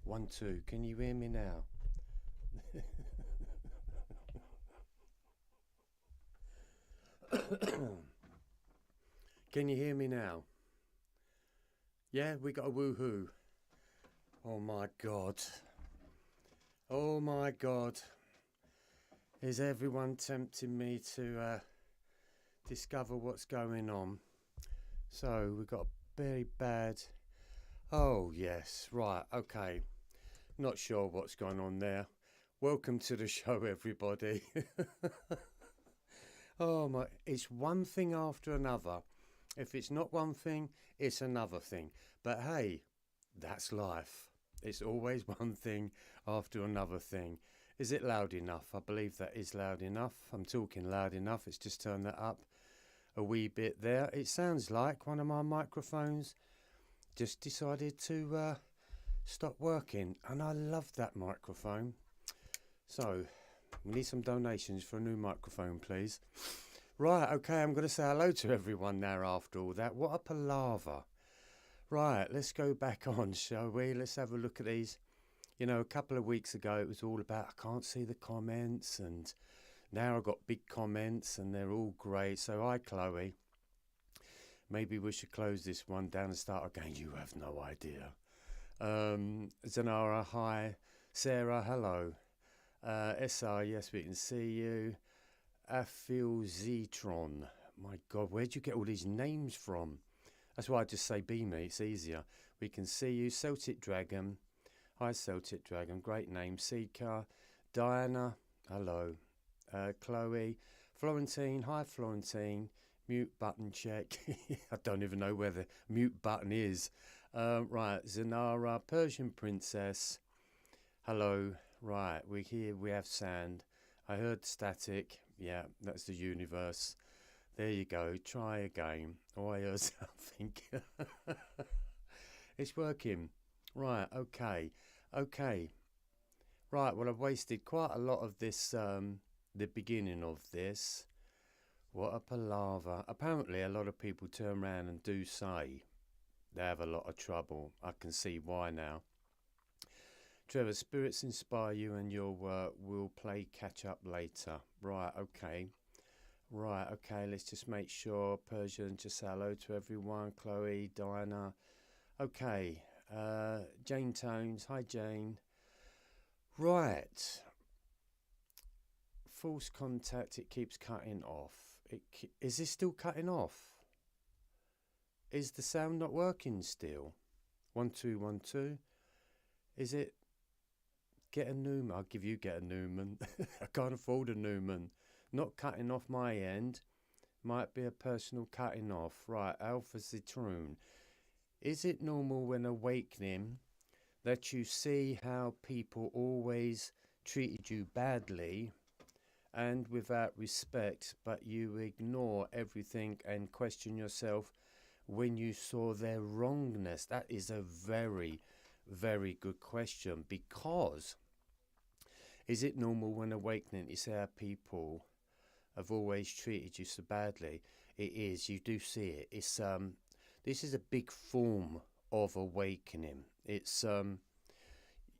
1, 2. Can you hear me now? Can you hear me now? Yeah, we got a woohoo. Oh my God. Oh my God. Is everyone tempting me to discover what's going on? So we've got a very bad... Oh yes, right, okay. Not sure what's going on there. Welcome to the show, everybody. Oh my, it's one thing after another. If it's not one thing, it's another thing. But hey, that's life. It's always one thing after another thing. Is it loud enough? I believe that is loud enough. I'm talking loud enough. It's just turned that up a wee bit there. It sounds like one of my microphones just decided to stop working. And I love that microphone. So, we need some donations for a new microphone, please. Right, okay, I'm going to say hello to everyone now after all that. What a palaver. Right, let's go back on, shall we? Let's have a look at these. You know, a couple of weeks ago it was all about, I can't see the comments, and now I've got big comments and they're all great. So hi, Chloe. Maybe we should close this one down and start again. You have no idea. Zanara, hi. Sarah, hello. SR, yes, we can see you. Aphilzetron. My God, where'd you get all these names from? That's why I just say be me, it's easier. We can see you. Celtic Dragon. Hi, Celtic Dragon. Great name. Seeker. Diana. Hello. Chloe. Florentine. Hi, Florentine. Mute button check. I don't even know where the mute button is. Right. Zanara. Persian Princess. Hello. Right. We're here. We have sand. I heard static. Yeah, that's the universe. There you go. Try again. Oh, I heard something. It's working. Right. Okay. Okay. Right. Well, I've wasted quite a lot of this, the beginning of this. What a palaver. Apparently, a lot of people turn around and do say they have a lot of trouble. I can see why now. Trevor, spirits inspire you and your work. We'll play catch up later. Right, okay. Right, okay, let's just make sure. Persian, just say hello to everyone. Chloe, Diana. Okay, Jane Tones. Hi, Jane. Right. False contact, it keeps cutting off. Is this still cutting off? Is the sound not working still? 1 2 1 2. Is it? Get a Newman. I'll give you get a Newman. I can't afford a Newman. Not cutting off my end. Might be a personal cutting off. Right, Alpha Citroen. Is it normal when awakening that you see how people always treated you badly and without respect, but you ignore everything and question yourself when you saw their wrongness? That is a very, very good question, because is it normal when awakening you see how people have always treated you so badly? It is. You do see it. It's this is a big form of awakening. It's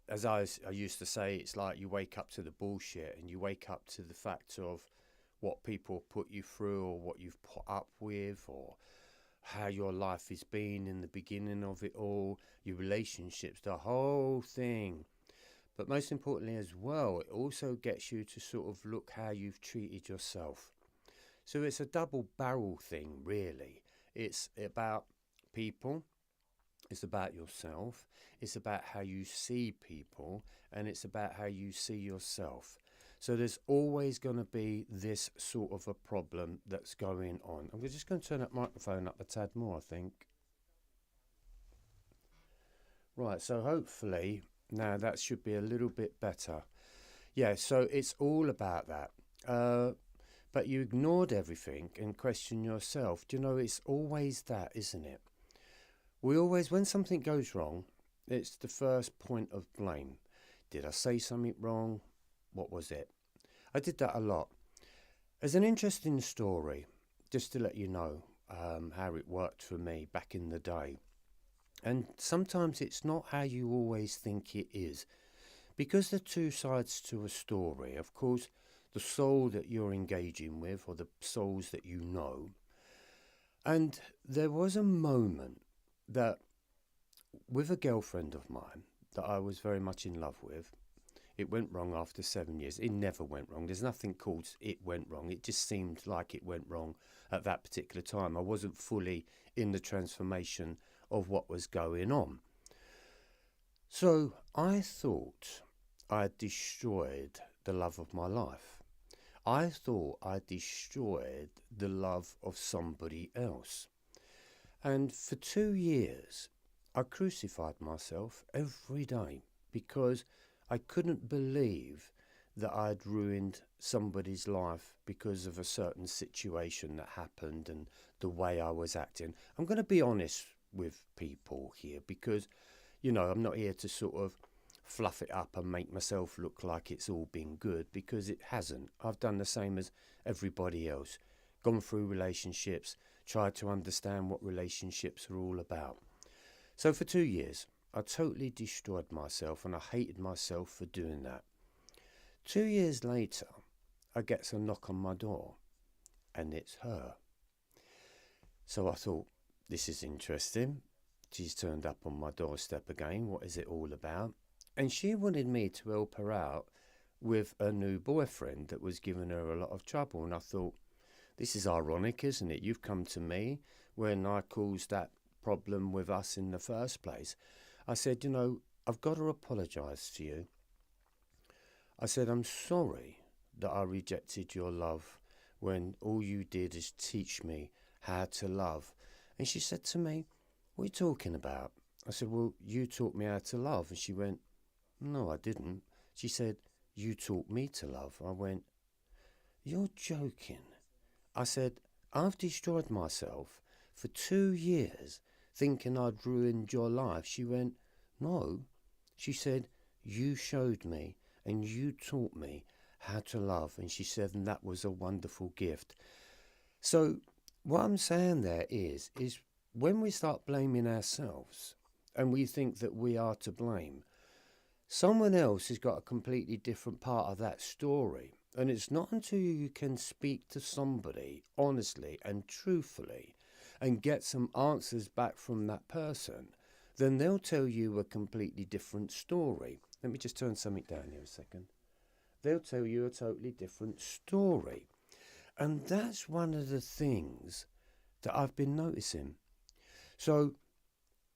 as I used to say, it's like you wake up to the bullshit and you wake up to the fact of what people put you through or what you've put up with or how your life has been in the beginning of it all, your relationships, the whole thing. But most importantly as well, it also gets you to sort of look how you've treated yourself. So it's a double barrel thing, really. It's about people, it's about yourself, it's about how you see people, and it's about how you see yourself. So there's always going to be this sort of a problem that's going on. I'm just going to turn that microphone up a tad more, I think. Right, so hopefully now that should be a little bit better. Yeah, so it's all about that. But you ignored everything and questioned yourself. Do you know, it's always that, isn't it? We always, when something goes wrong, it's the first point of blame. Did I say something wrong? What was it? I did that a lot. There's an interesting story, just to let you know how it worked for me back in the day. And sometimes it's not how you always think it is. Because there are two sides to a story. Of course, the soul that you're engaging with, or the souls that you know. And there was a moment that, with a girlfriend of mine that I was very much in love with, it went wrong after 7 years. It never went wrong. There's nothing called it went wrong. It just seemed like it went wrong at that particular time. I wasn't fully in the transformation of what was going on. So I thought I had destroyed the love of my life. I thought I destroyed the love of somebody else. And for 2 years, I crucified myself every day because I couldn't believe that I'd ruined somebody's life because of a certain situation that happened and the way I was acting. I'm going to be honest with people here because, I'm not here to sort of fluff it up and make myself look like it's all been good, because it hasn't. I've done the same as everybody else. Gone through relationships, tried to understand what relationships are all about. So for 2 years, I totally destroyed myself, and I hated myself for doing that. 2 years later, I get a knock on my door, and it's her. So I thought, this is interesting. She's turned up on my doorstep again. What is it all about? And she wanted me to help her out with a new boyfriend that was giving her a lot of trouble. And I thought, this is ironic, isn't it? You've come to me when I caused that problem with us in the first place. I said, I've got to apologise to you. I said, I'm sorry that I rejected your love when all you did is teach me how to love. And she said to me, what are you talking about? I said, well, you taught me how to love. And she went, no, I didn't. She said, you taught me to love. I went, you're joking. I said, I've destroyed myself for 2 years thinking I'd ruined your life. She went, no. She said, you showed me and you taught me how to love. And she said, and that was a wonderful gift. So what I'm saying there is when we start blaming ourselves and we think that we are to blame, someone else has got a completely different part of that story. And it's not until you can speak to somebody honestly and truthfully and get some answers back from that person, then they'll tell you a completely different story. Let me just turn something down here a second. They'll tell you a totally different story. And that's one of the things that I've been noticing. So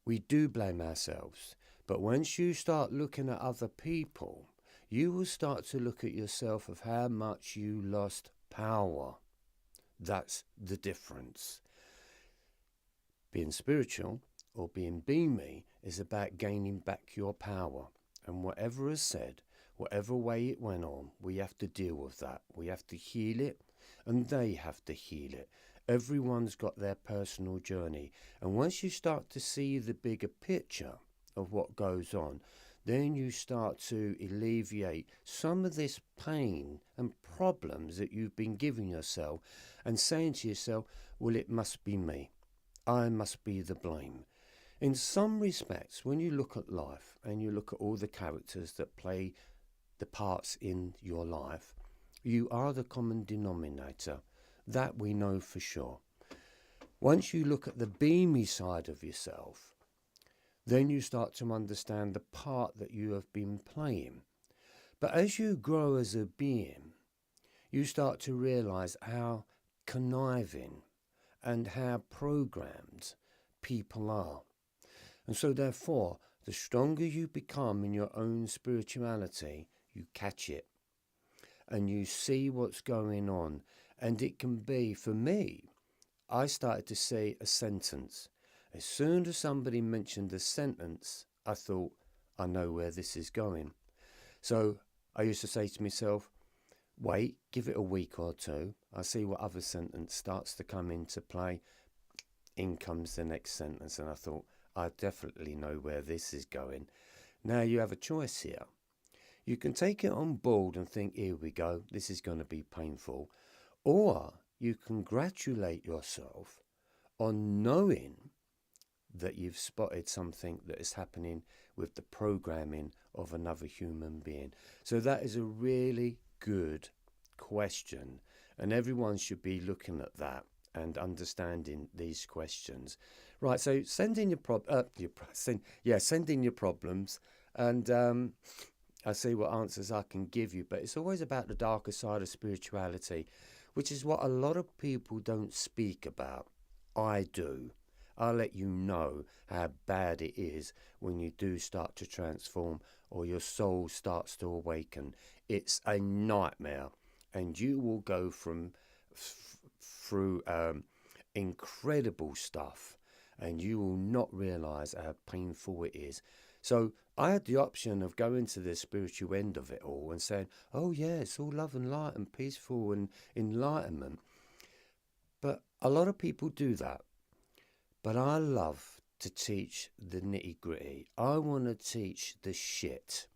we do blame ourselves. But once you start looking at other people, you will start to look at yourself of how much you lost power. That's the difference. Being spiritual or being me is about gaining back your power. And whatever is said, whatever way it went on, we have to deal with that. We have to heal it, and they have to heal it. Everyone's got their personal journey. And once you start to see the bigger picture of what goes on, then you start to alleviate some of this pain and problems that you've been giving yourself and saying to yourself, well, it must be me. I must be the blame. In some respects, when you look at life and you look at all the characters that play the parts in your life, you are the common denominator. That we know for sure. Once you look at the beamy side of yourself, then you start to understand the part that you have been playing. But as you grow as a being, you start to realize how conniving and how programmed people are. And so therefore, the stronger you become in your own spirituality, you catch it and you see what's going on. And it can be, for me, I started to say a sentence. As soon as somebody mentioned a sentence, I thought, I know where this is going. So I used to say to myself, wait, give it a week or two. I'll see what other sentence starts to come into play. In comes the next sentence. And I thought, I definitely know where this is going. Now you have a choice here. You can take it on board and think, here we go, this is going to be painful. Or you congratulate yourself on knowing that you've spotted something that is happening with the programming of another human being? So that is a really good question, and everyone should be looking at that and understanding these questions. Right, so send in send in your problems, and I'll see what answers I can give you. But it's always about the darker side of spirituality, which is what a lot of people don't speak about. I do. I'll let you know how bad it is when you do start to transform or your soul starts to awaken. It's a nightmare, and you will go through incredible stuff, and you will not realize how painful it is. So I had the option of going to the spiritual end of it all and saying, oh yeah, it's all love and light and peaceful and enlightenment. But a lot of people do that. But I love to teach the nitty gritty. I want to teach the shit,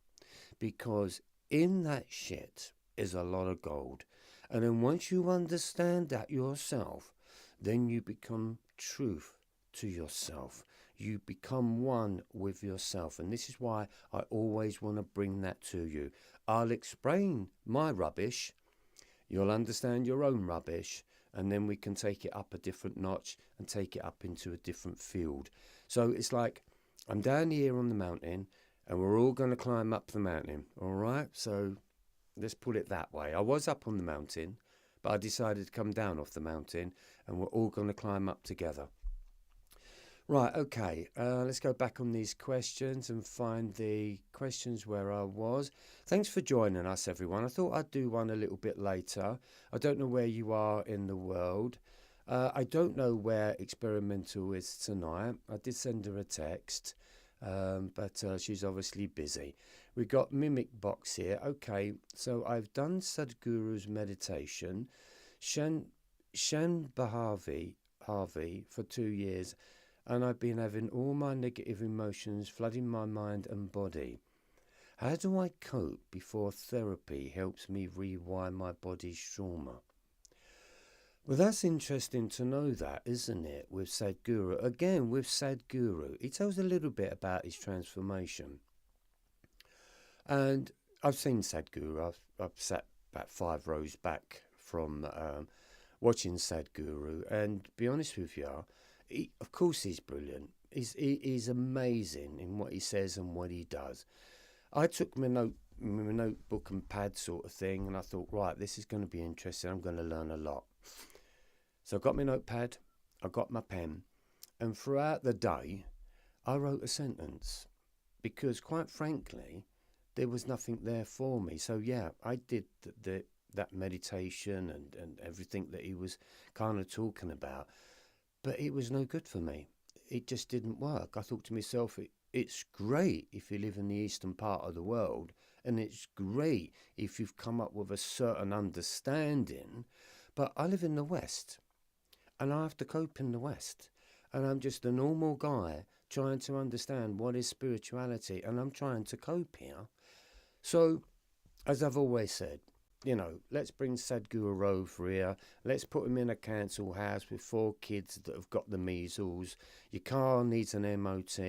because in that shit is a lot of gold. And then once you understand that yourself, then you become truth to yourself. You become one with yourself. And this is why I always want to bring that to you. I'll explain my rubbish. You'll understand your own rubbish. And then we can take it up a different notch and take it up into a different field. So it's like I'm down here on the mountain and we're all going to climb up the mountain. All right. So let's put it that way. I was up on the mountain, but I decided to come down off the mountain and we're all going to climb up together. Right, okay, let's go back on these questions and find the questions where I was. Thanks for joining us, everyone. I thought I'd do one a little bit later. I don't know where you are in the world. I don't know where Experimental is tonight. I did send her a text, but she's obviously busy. We got Mimic Box here. Okay, so I've done Sadhguru's meditation, Harvey for 2 years, and I've been having all my negative emotions flooding my mind and body. How do I cope before therapy helps me rewire my body's trauma? Well, that's interesting to know that, isn't it, with Sadhguru? Again, with Sadhguru, he tells a little bit about his transformation. And I've seen Sadhguru. I've sat about 5 rows back from watching Sadhguru, and to be honest with you, of course he's brilliant. He's amazing in what he says and what he does. I took my notebook and pad sort of thing, and I thought, right, this is going to be interesting. I'm going to learn a lot. So I got my notepad, I got my pen, and throughout the day, I wrote a sentence, because quite frankly, there was nothing there for me. So yeah, I did that meditation and everything that he was kind of talking about. But it was no good for me. It just didn't work. I thought to myself, it's great if you live in the eastern part of the world, and it's great if you've come up with a certain understanding, but I live in the West, and I have to cope in the West, and I'm just a normal guy trying to understand what is spirituality, and I'm trying to cope here. So, as I've always said, let's bring Sadhguru over here. Let's put him in a council house with 4 kids that have got the measles. Your car needs an MOT,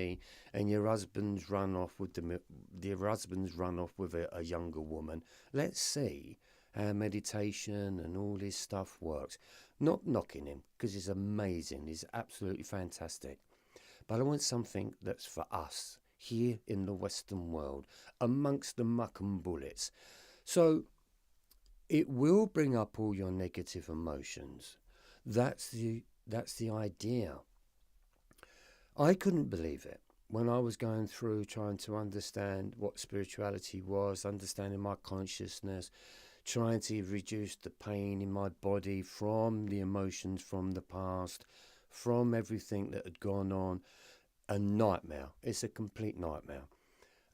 and your husband's run off with a younger woman. Let's see how meditation and all this stuff works. Not knocking him, because he's amazing. He's absolutely fantastic. But I want something that's for us here in the Western world, amongst the muck and bullets. So it will bring up all your negative emotions. That's the idea. I couldn't believe it when I was going through trying to understand what spirituality was, understanding my consciousness, trying to reduce the pain in my body from the emotions from the past, from everything that had gone on. A nightmare. It's a complete nightmare.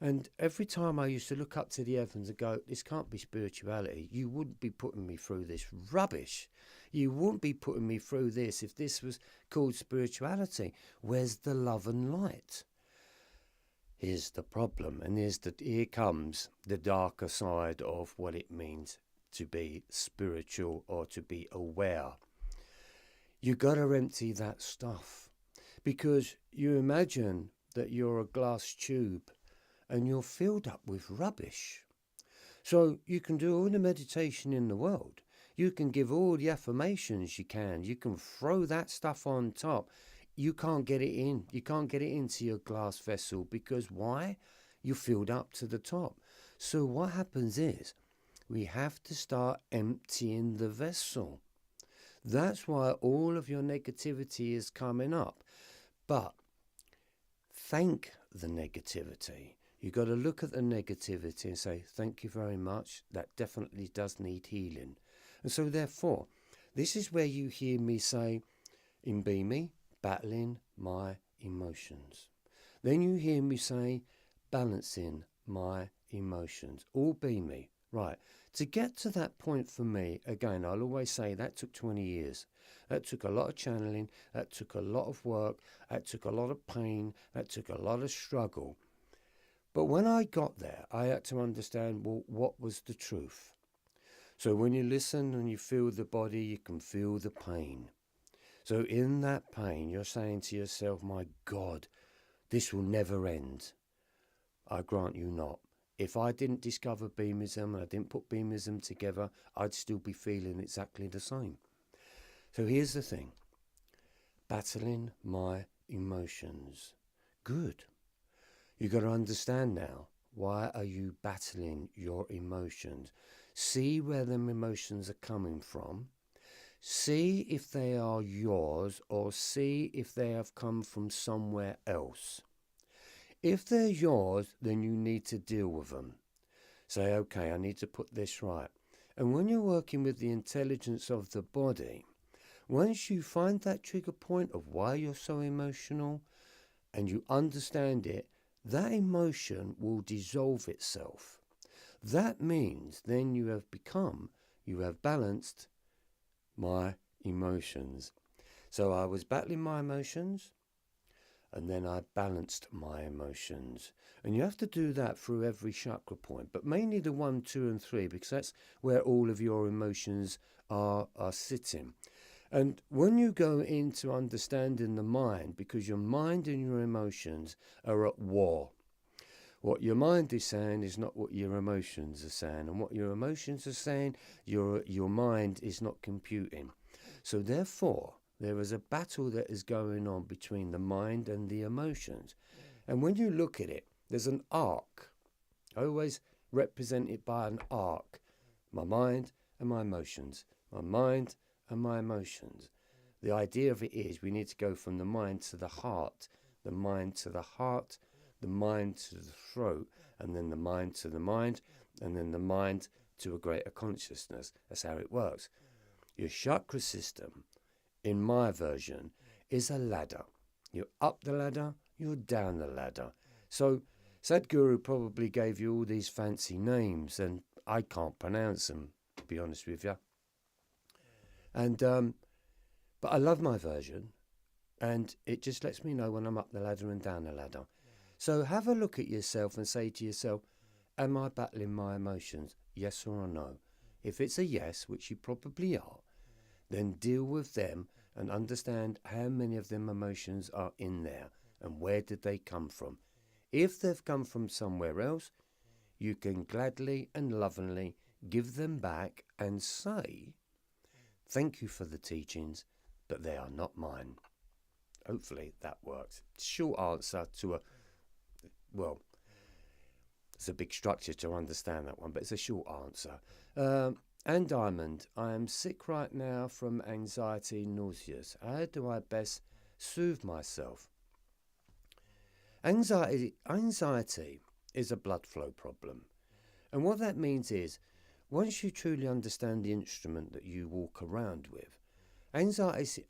And every time I used to look up to the heavens and go, this can't be spirituality. You wouldn't be putting me through this rubbish. You wouldn't be putting me through this if this was called spirituality. Where's the love and light? Here's the problem, and here comes the darker side of what it means to be spiritual or to be aware. You got to empty that stuff, Because you imagine that you're a glass tube and you're filled up with rubbish. So you can do all the meditation in the world. You can give all the affirmations you can. You can throw that stuff on top. You can't get it in. You can't get it into your glass vessel because why? You're filled up to the top. So what happens is we have to start emptying the vessel. That's why all of your negativity is coming up. But thank the negativity. You've got to look at the negativity and say, thank you very much. That definitely does need healing. And so therefore, this is where you hear me say, in me, battling my emotions. Then you hear me say, balancing my emotions. All be me. Right. To get to that point for me, again, I'll always say that took 20 years. That took a lot of channeling. That took a lot of work. That took a lot of pain. That took a lot of struggle. But when I got there, I had to understand, well, what was the truth? So when you listen and you feel the body, you can feel the pain. So in that pain, you're saying to yourself, my God, this will never end. I grant you not. If I didn't discover beamism and I didn't put beamism together, I'd still be feeling exactly the same. So here's the thing. Battling my emotions. Good. You've got to understand now, why are you battling your emotions? See where them emotions are coming from. See if they are yours or see if they have come from somewhere else. If they're yours, then you need to deal with them. Say, okay, I need to put this right. And when you're working with the intelligence of the body, once you find that trigger point of why you're so emotional and you understand it, that emotion will dissolve itself. That means then you have balanced my emotions. So I was battling my emotions and then I balanced my emotions. And you have to do that through every chakra point, but mainly the 1, 2 and 3, because that's where all of your emotions are sitting. And when you go into understanding the mind, because your mind and your emotions are at war. What your mind is saying is not what your emotions are saying. And what your emotions are saying, your mind is not computing. So therefore, there is a battle that is going on between the mind and the emotions. And when you look at it, there's an arc. I always represent it by an arc. My mind and my emotions. My mind and my emotions. The idea of it is we need to go from the mind to the heart, the mind to the heart, the mind to the throat, and then the mind to the mind, and then the mind to a greater consciousness. That's how it works. Your chakra system, in my version, is a ladder. You're up the ladder, you're down the ladder. So Sadhguru probably gave you all these fancy names, and I can't pronounce them, to be honest with you. And but I love my version, and it just lets me know when I'm up the ladder and down the ladder. So have a look at yourself and say to yourself, am I battling my emotions? Yes or no? If it's a yes, which you probably are, then deal with them and understand how many of them emotions are in there and where did they come from. If they've come from somewhere else, you can gladly and lovingly give them back and say, thank you for the teachings, but they are not mine. Hopefully that works. Short answer to well, it's a big structure to understand that one, but it's a short answer. And Diamond, I am sick right now from anxiety, nauseous. How do I best soothe myself? Anxiety is a blood flow problem. And what that means is, once you truly understand the instrument that you walk around with, anxiety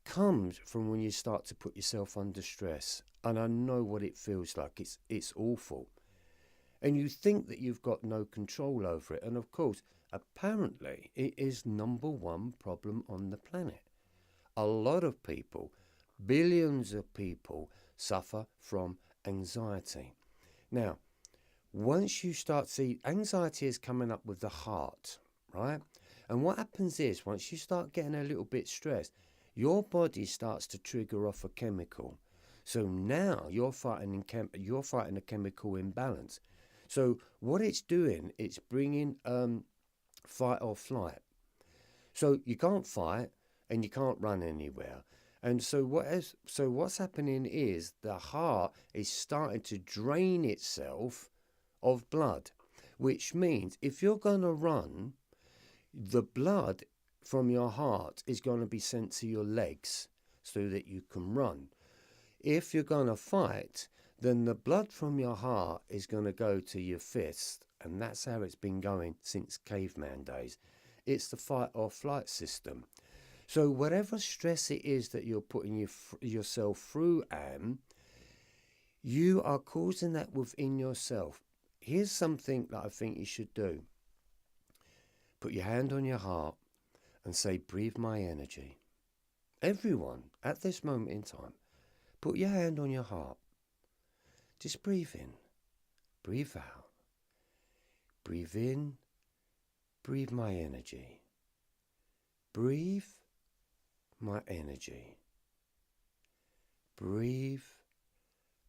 comes from when you start to put yourself under stress. And I know what it feels like. It's awful. And you think that you've got no control over it. And of course, apparently, it is #1 problem on the planet. A lot of people, billions of people, suffer from anxiety. Now, once you start to see, anxiety is coming up with the heart, right? And what happens is, once you start getting a little bit stressed, your body starts to trigger off a chemical. So now you're fighting a chemical imbalance. So what it's doing, it's bringing fight or flight. So you can't fight and you can't run anywhere. And so what's happening is the heart is starting to drain itself of blood, which means if you're going to run, the blood from your heart is going to be sent to your legs so that you can run. If you're going to fight, then the blood from your heart is going to go to your fist, and that's how it's been going since caveman days. It's the fight or flight system. So whatever stress it is that you're putting yourself through, you are causing that within yourself. Here's something that I think you should do. Put your hand on your heart and say, breathe my energy. Everyone, at this moment in time, put your hand on your heart. Just breathe in, breathe out. Breathe in, breathe my energy. Breathe my energy. Breathe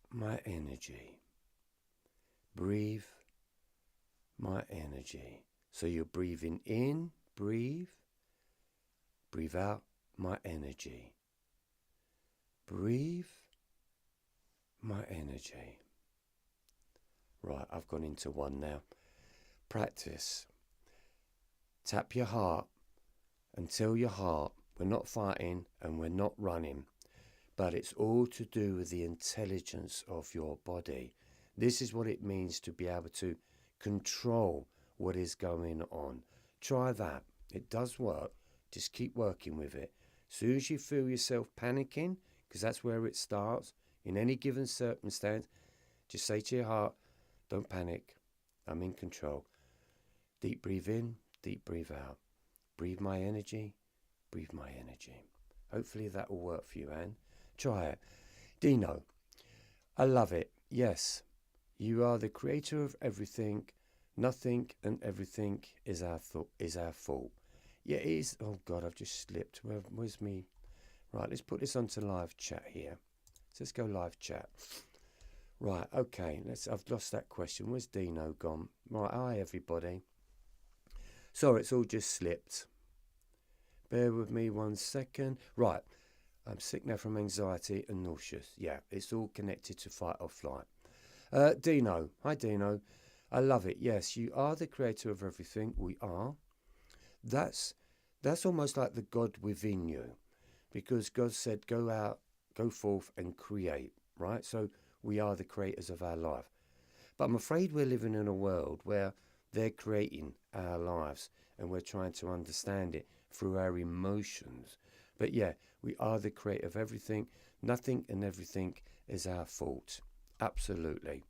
my energy. Breathe my energy. So you're breathing in, breathe. Breathe out my energy. Breathe my energy. Right, I've gone into one now. Practice. Tap your heart and tell your heart, we're not fighting and we're not running, but it's all to do with the intelligence of your body. This is what it means to be able to control what is going on. Try that. It does work. Just keep working with it. As soon as you feel yourself panicking, because that's where it starts, in any given circumstance, just say to your heart, don't panic. I'm in control. Deep breathe in, deep breathe out. Breathe my energy, breathe my energy. Hopefully that will work for you, Anne. Try it. Dino, I love it. Yes, you are the creator of everything. Nothing and everything is our fault. Yeah, it is. Oh God, I've just slipped. Where's me? Right, let's put this onto live chat here. So let's go live chat. Right, okay. I've lost that question. Where's Dino gone? Right, hi everybody. Sorry, it's all just slipped. Bear with me 1 second. Right, I'm sick now from anxiety and nauseous. Yeah, it's all connected to fight or flight. Dino, hi Dino. I love it. Yes, you are the creator of everything. We are. That's almost like the God within you, because God said, go out, go forth and create, right? So we are the creators of our life. But I'm afraid we're living in a world where they're creating our lives and we're trying to understand it through our emotions. But yeah, we are the creator of everything. Nothing and everything is our fault. Absolutely.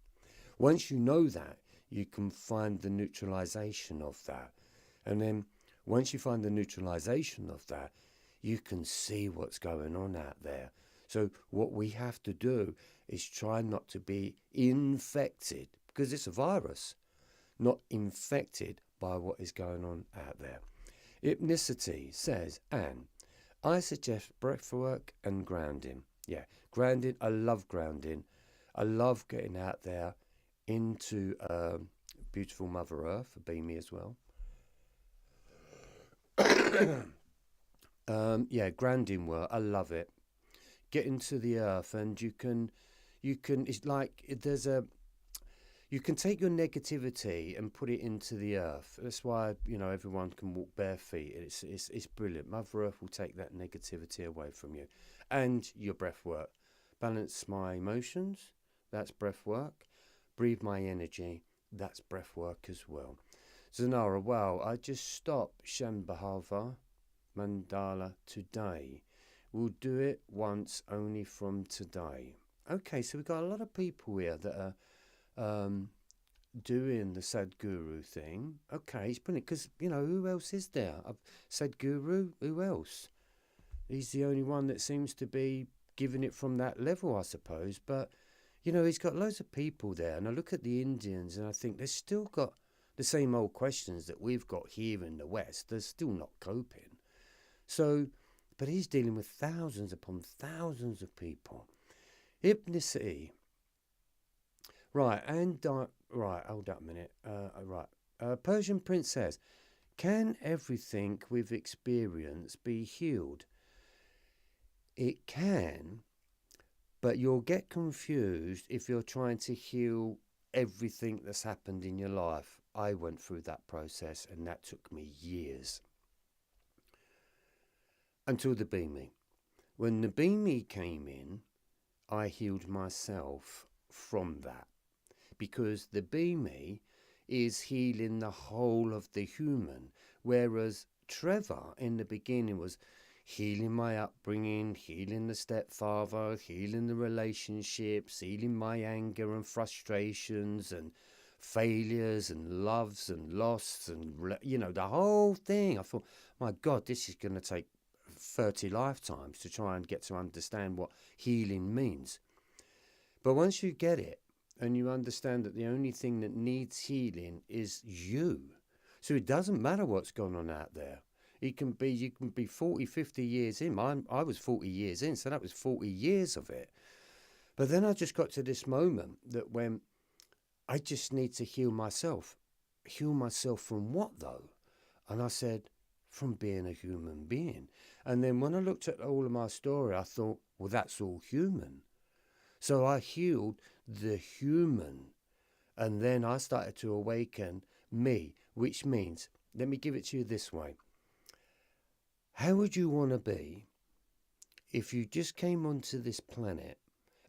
Once you know that, you can find the neutralization of that. And then once you find the neutralization of that, you can see what's going on out there. So what we have to do is try not to be infected, because it's a virus, not infected by what is going on out there. Hypnicity says, Anne, I suggest breathwork and grounding. Yeah, grounding. I love grounding. I love getting out there into beautiful Mother Earth. Be me as well. Yeah, grounding work. I love it. Get into the earth, and you can. It's like you can take your negativity and put it into the earth. That's why everyone can walk bare feet. It's brilliant. Mother Earth will take that negativity away from you, and your breath work. Balance my emotions. That's breath work. Breathe my energy. That's breath work as well. Zanara, wow, I just stopped Shambhava Mandala today. We'll do it once only from today. Okay, so we've got a lot of people here that are doing the Sadhguru thing. Okay, it's brilliant, because, who else is there? Sadhguru, who else? He's the only one that seems to be giving it from that level, I suppose. But, he's got loads of people there. And I look at the Indians and I think they've still got The same old questions that we've got here in the West, they're still not coping. So, but he's dealing with thousands upon thousands of people. Hypnicity. Right, right, hold up a minute. Persian Prince says, can everything we've experienced be healed? It can, but you'll get confused if you're trying to heal everything that's happened in your life. I went through that process and that took me years. Until the Beamy. When the Beamy came in, I healed myself from that. Because the Beamy is healing the whole of the human. Whereas Trevor in the beginning was healing my upbringing, healing the stepfather, healing the relationships, healing my anger and frustrations and failures and loves and loss and, the whole thing. I thought, my God, this is going to take 30 lifetimes to try and get to understand what healing means. But once you get it and you understand that the only thing that needs healing is you. So it doesn't matter what's going on out there. You can be 40, 50 years in. I was 40 years in, so that was 40 years of it. But then I just got to this moment that when I just need to heal myself. Heal myself from what though? And I said, from being a human being. And then when I looked at all of my story, I thought, well, that's all human. So I healed the human. And then I started to awaken me, which means, let me give it to you this way. How would you want to be if you just came onto this planet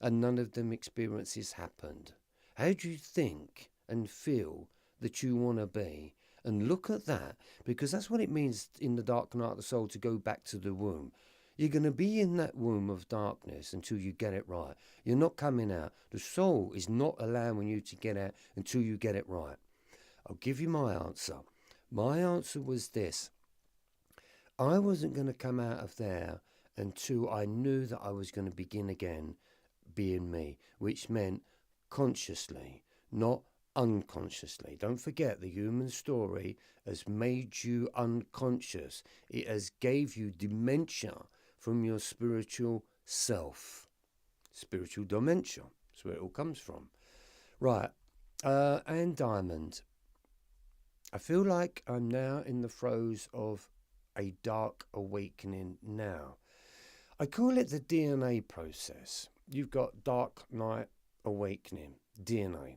and none of them experiences happened? How do you think and feel that you want to be? And look at that, because that's what it means in the dark night of the soul to go back to the womb. You're going to be in that womb of darkness until you get it right. You're not coming out. The soul is not allowing you to get out until you get it right. I'll give you my answer. My answer was this. I wasn't going to come out of there until I knew that I was going to begin again being me, which meant consciously, not unconsciously. Don't forget, the human story has made you unconscious. It has gave you dementia from your spiritual self. Spiritual dementia. That's where it all comes from. Right. And Diamond. I feel like I'm now in the throes of a dark awakening now. I call it the DNA process. You've got dark night awakening, DNA.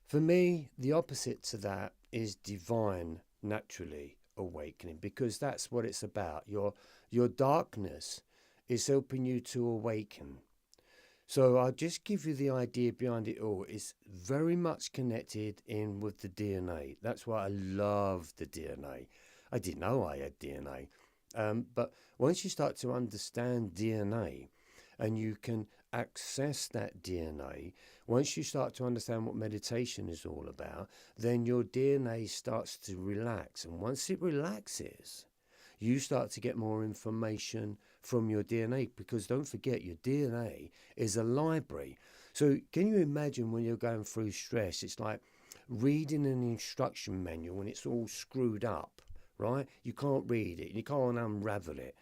For me, the opposite to that is divine, naturally awakening, because that's what it's about. Your darkness is helping you to awaken. So I'll just give you the idea behind it all. It's very much connected in with the DNA. That's why I love the DNA. I didn't know I had DNA. But once you start to understand DNA and you can access that DNA, once you start to understand what meditation is all about, then your DNA starts to relax. And once it relaxes, you start to get more information from your DNA, because don't forget, your DNA is a library. So can you imagine when you're going through stress, it's like reading an instruction manual when it's all screwed up, right? You can't read it, you can't unravel it.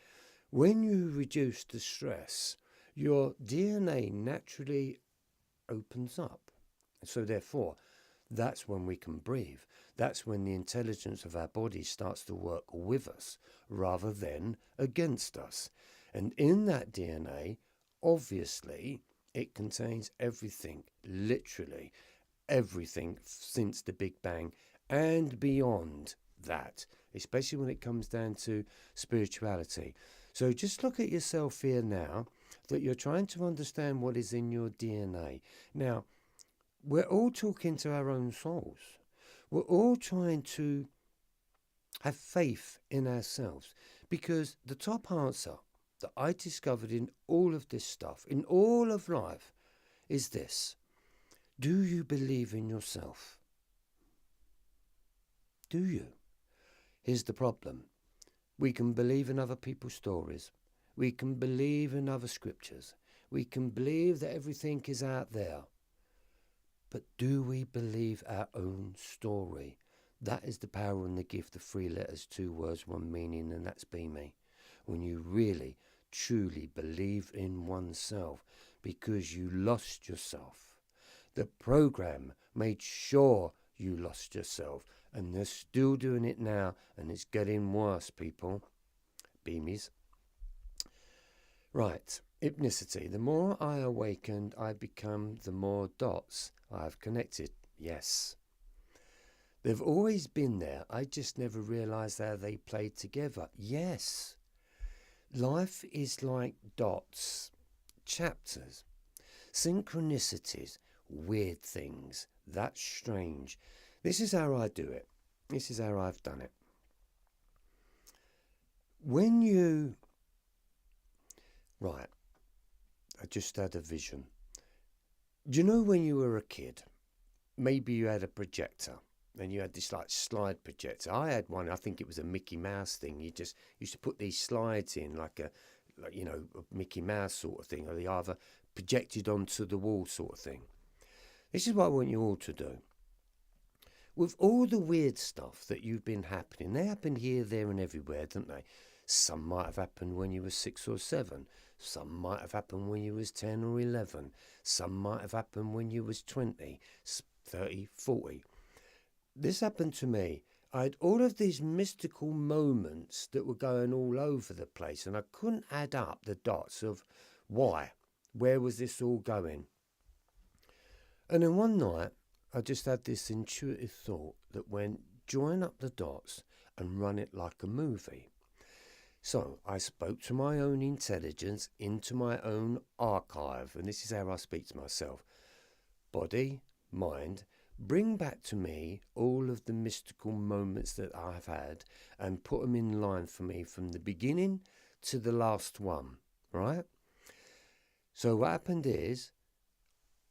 When you reduce the stress, your DNA naturally opens up. So therefore, that's when we can breathe. That's when the intelligence of our body starts to work with us rather than against us. And in that DNA, obviously, it contains everything, literally everything since the Big Bang and beyond that, especially when it comes down to spirituality. So just look at yourself here now, that you're trying to understand what is in your DNA. Now, we're all talking to our own souls. We're all trying to have faith in ourselves, because the top answer that I discovered in all of this stuff, in all of life, is this. Do you believe in yourself? Do you? Here's the problem. We can believe in other people's stories. We can believe in other scriptures. We can believe that everything is out there. But do we believe our own story? That is the power and the gift of 3 letters, 2 words, 1 meaning, and that's be me. When you really, truly believe in oneself, because you lost yourself. The program made sure you lost yourself, and they're still doing it now, and it's getting worse, people. Beamies. Right, hypnicity. The more I awakened, I become the more dots I've connected. Yes. They've always been there. I just never realised how they played together. Yes. Life is like dots, chapters, synchronicities, weird things. That's strange. This is how I do it. This is how I've done it. When you... Right. I just had a vision. Do you know when you were a kid, maybe you had a projector and you had this like slide projector? I had one, I think it was a Mickey Mouse thing. You just used to put these slides in like a Mickey Mouse sort of thing, or they either projected onto the wall sort of thing. This is what I want you all to do. With all the weird stuff that you've been happening, they happen here, there and everywhere, don't they? Some might have happened when you were 6 or 7. Some might have happened when you was 10 or 11. Some might have happened when you was 20, 30, 40. This happened to me. I had all of these mystical moments that were going all over the place, and I couldn't add up the dots of why. Where was this all going? And then one night, I just had this intuitive thought that went, join up the dots and run it like a movie. So I spoke to my own intelligence into my own archive, and this is how I speak to myself. Body, mind, bring back to me all of the mystical moments that I've had and put them in line for me from the beginning to the last one, right? So what happened is,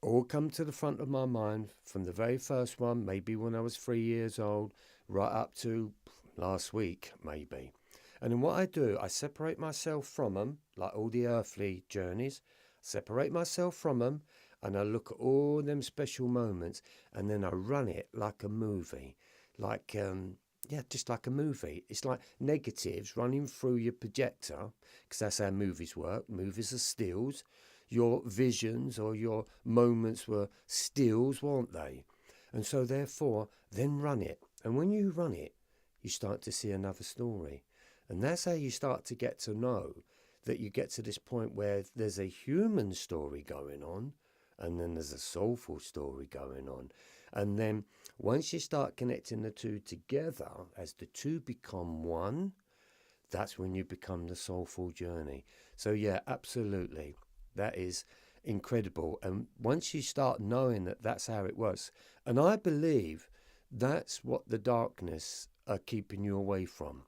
all come to the front of my mind from the very first one, maybe when I was 3 years old, right up to last week, maybe. And then what I do, I separate myself from them, like all the earthly journeys, separate myself from them, and I look at all them special moments, and then I run it like a movie, like, just like a movie. It's like negatives running through your projector, because that's how movies work. Movies are stills. Your visions or your moments were stills, weren't they? And so therefore, then run it. And when you run it, you start to see another story. And that's how you start to get to know that you get to this point where there's a human story going on, and then there's a soulful story going on. And then once you start connecting the two together, as the two become one, that's when you become the soulful journey. So yeah, absolutely. That is incredible. And once you start knowing that that's how it was, and I believe that's what the darkness are keeping you away from.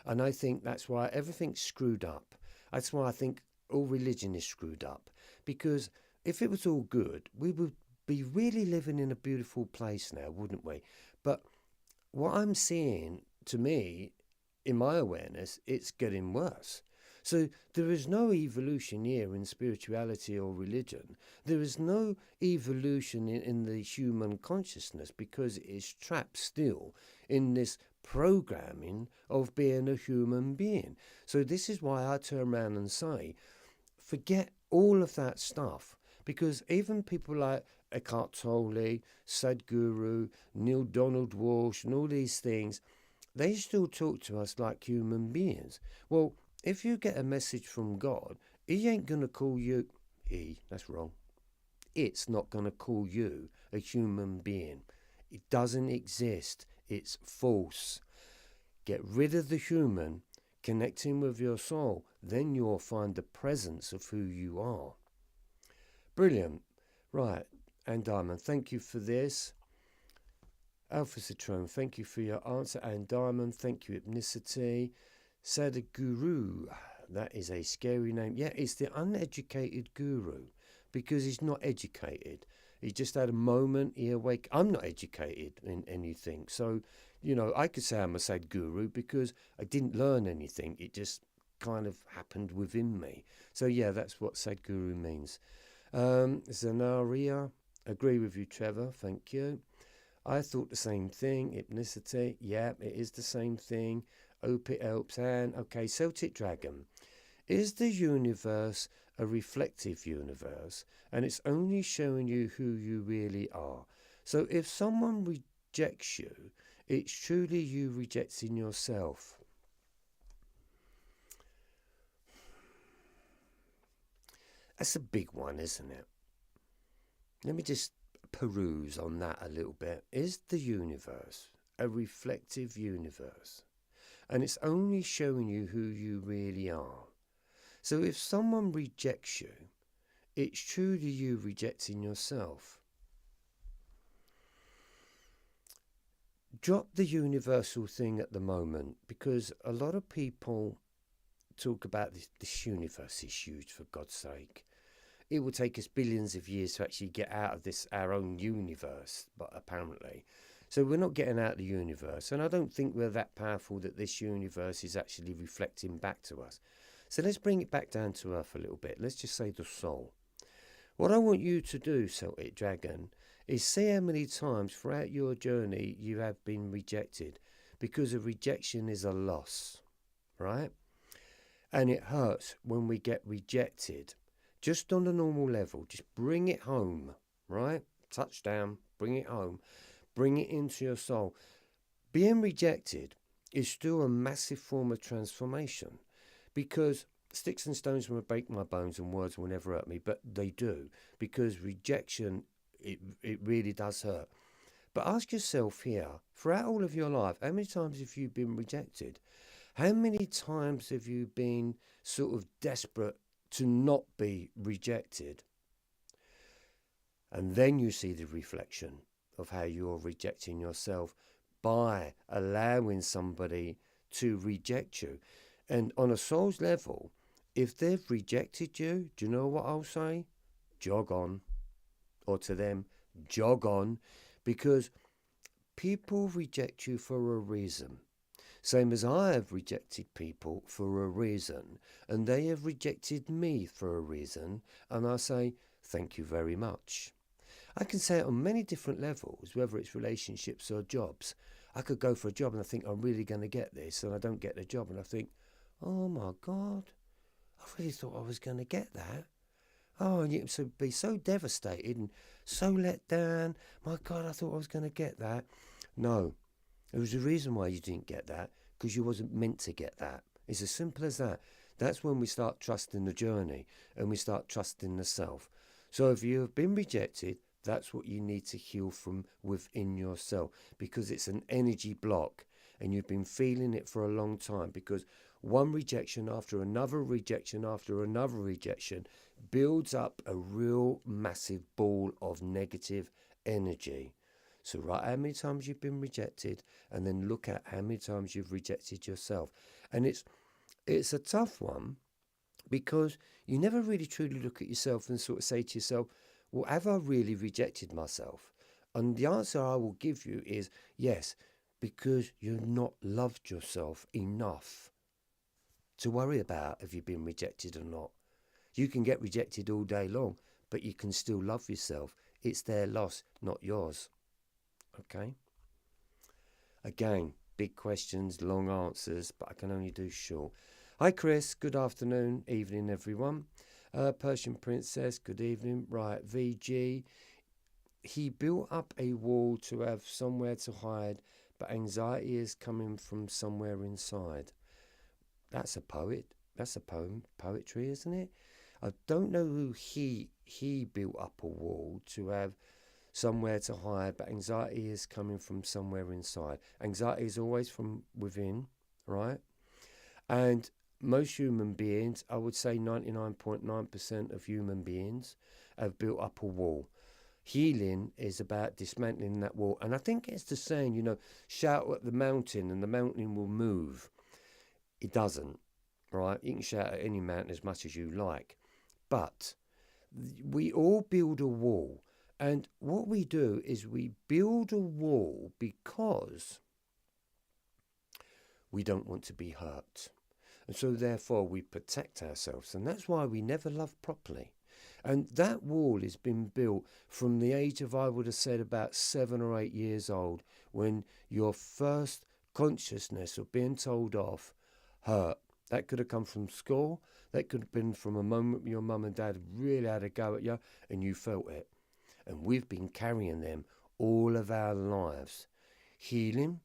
And I think that's why everything's screwed up. That's why I think all religion is screwed up. Because if it was all good, we would be really living in a beautiful place now, wouldn't we? But what I'm seeing, to me, in my awareness, it's getting worse. So there is no evolution here in spirituality or religion. There is no evolution in the human consciousness, because it is trapped still in this programming of being a human being. So this is why I turn around and say, forget all of that stuff, because even people like Eckhart Tolle, Sadhguru, Neil Donald Walsh, and all these things, they still talk to us like human beings. Well, if you get a message from God, he ain't going to call you, that's wrong. It's not going to call you a human being. It doesn't exist. It's false. Get rid of the human, connecting with your soul, then you'll find the presence of who you are. Brilliant. Right, and Diamond, thank you for this. Alpha Citron, thank you for your answer. And Diamond, thank you. Hypnicity. Sadhguru, that is a scary name. Yeah, it's the uneducated guru, because he's not educated. He just had a moment, he awake. I'm not educated in anything. So, I could say I'm a Sadhguru because I didn't learn anything. It just kind of happened within me. So, yeah, that's what Sadhguru means. Zanaria, Agree with you, Trevor. Thank you. I thought the same thing. Hypnicity. Yeah, it is the same thing. Hope it helps. And okay, Celtic Dragon. Is the universe a reflective universe? And it's only showing you who you really are. So if someone rejects you, it's truly you rejecting yourself. That's a big one, isn't it? Let me just peruse on that a little bit. Is the universe a reflective universe? And it's only showing you who you really are. So if someone rejects you, it's truly you rejecting yourself. Drop the universal thing at the moment, because a lot of people talk about this universe is huge, for God's sake. It will take us billions of years to actually get out of this, our own universe, but apparently. So we're not getting out of the universe, and I don't think we're that powerful that this universe is actually reflecting back to us. So let's bring it back down to earth a little bit. Let's just say the soul. What I want you to do, Celtic Dragon, is see how many times throughout your journey you have been rejected, because a rejection is a loss, right? And it hurts when we get rejected. Just on a normal level, just bring it home, right? Touchdown, bring it home. Bring it into your soul. Being rejected is still a massive form of transformation, because sticks and stones will break my bones and words will never hurt me, but they do, because rejection, it really does hurt. But ask yourself here, throughout all of your life, how many times have you been rejected? How many times have you been sort of desperate to not be rejected? And then you see the reflection of how you're rejecting yourself by allowing somebody to reject you. And on a soul's level, if they've rejected you, do you know what I'll say? Jog on. Or to them, jog on. Because people reject you for a reason. Same as I have rejected people for a reason. And they have rejected me for a reason. And I say, thank you very much. I can say it on many different levels, whether it's relationships or jobs. I could go for a job and I think I'm really going to get this, and I don't get the job, and I think, oh my God, I really thought I was going to get that. Oh, and you can be so devastated and so let down. My God, I thought I was going to get that. No, there was a reason why you didn't get that, because you wasn't meant to get that. It's as simple as that. That's when we start trusting the journey and we start trusting the self. So if you have been rejected, that's what you need to heal from within yourself, because it's an energy block and you've been feeling it for a long time, because one rejection after another rejection after another rejection builds up a real massive ball of negative energy. So write how many times you've been rejected, and then look at how many times you've rejected yourself. And it's a tough one, because you never really truly look at yourself and sort of say to yourself, well, have I really rejected myself? And the answer I will give you is yes, because you've not loved yourself enough to worry about if you've been rejected or not. You can get rejected all day long, but you can still love yourself. It's their loss, not yours. Okay? Again, big questions, long answers, but I can only do short. Hi, Chris. Good afternoon, evening, everyone. Persian Princess, good evening. Right, VG. He built up a wall to have somewhere to hide, but anxiety is coming from somewhere inside. That's a poet. That's a poem. Poetry, isn't it? I don't know who he built up a wall to have somewhere to hide, but anxiety is coming from somewhere inside. Anxiety is always from within, right? And most human beings, I would say 99.9% of human beings, have built up a wall. Healing is about dismantling that wall. And I think it's the saying, shout at the mountain and the mountain will move. It doesn't, right? You can shout at any mountain as much as you like. But we all build a wall. And what we do is we build a wall because we don't want to be hurt. And so therefore we protect ourselves. And that's why we never love properly. And that wall has been built from the age of, I would have said, about 7 or 8 years old, when your first consciousness of being told off hurt. That could have come from school. That could have been from a moment your mum and dad really had a go at you and you felt it. And we've been carrying them all of our lives. Healing,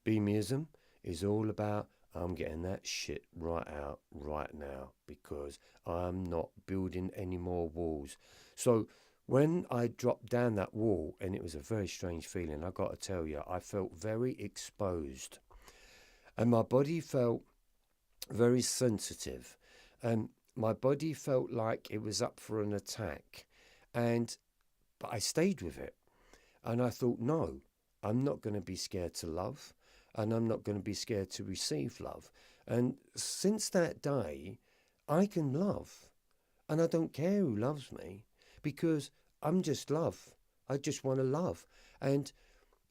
beamism, is all about, I'm getting that shit right out right now, because I'm not building any more walls. So when I dropped down that wall, and it was a very strange feeling, I got to tell you, I felt very exposed. And my body felt very sensitive. And my body felt like it was up for an attack. But I stayed with it. And I thought, no, I'm not going to be scared to love. And I'm not going to be scared to receive love. And since that day, I can love. And I don't care who loves me, because I'm just love. I just want to love. And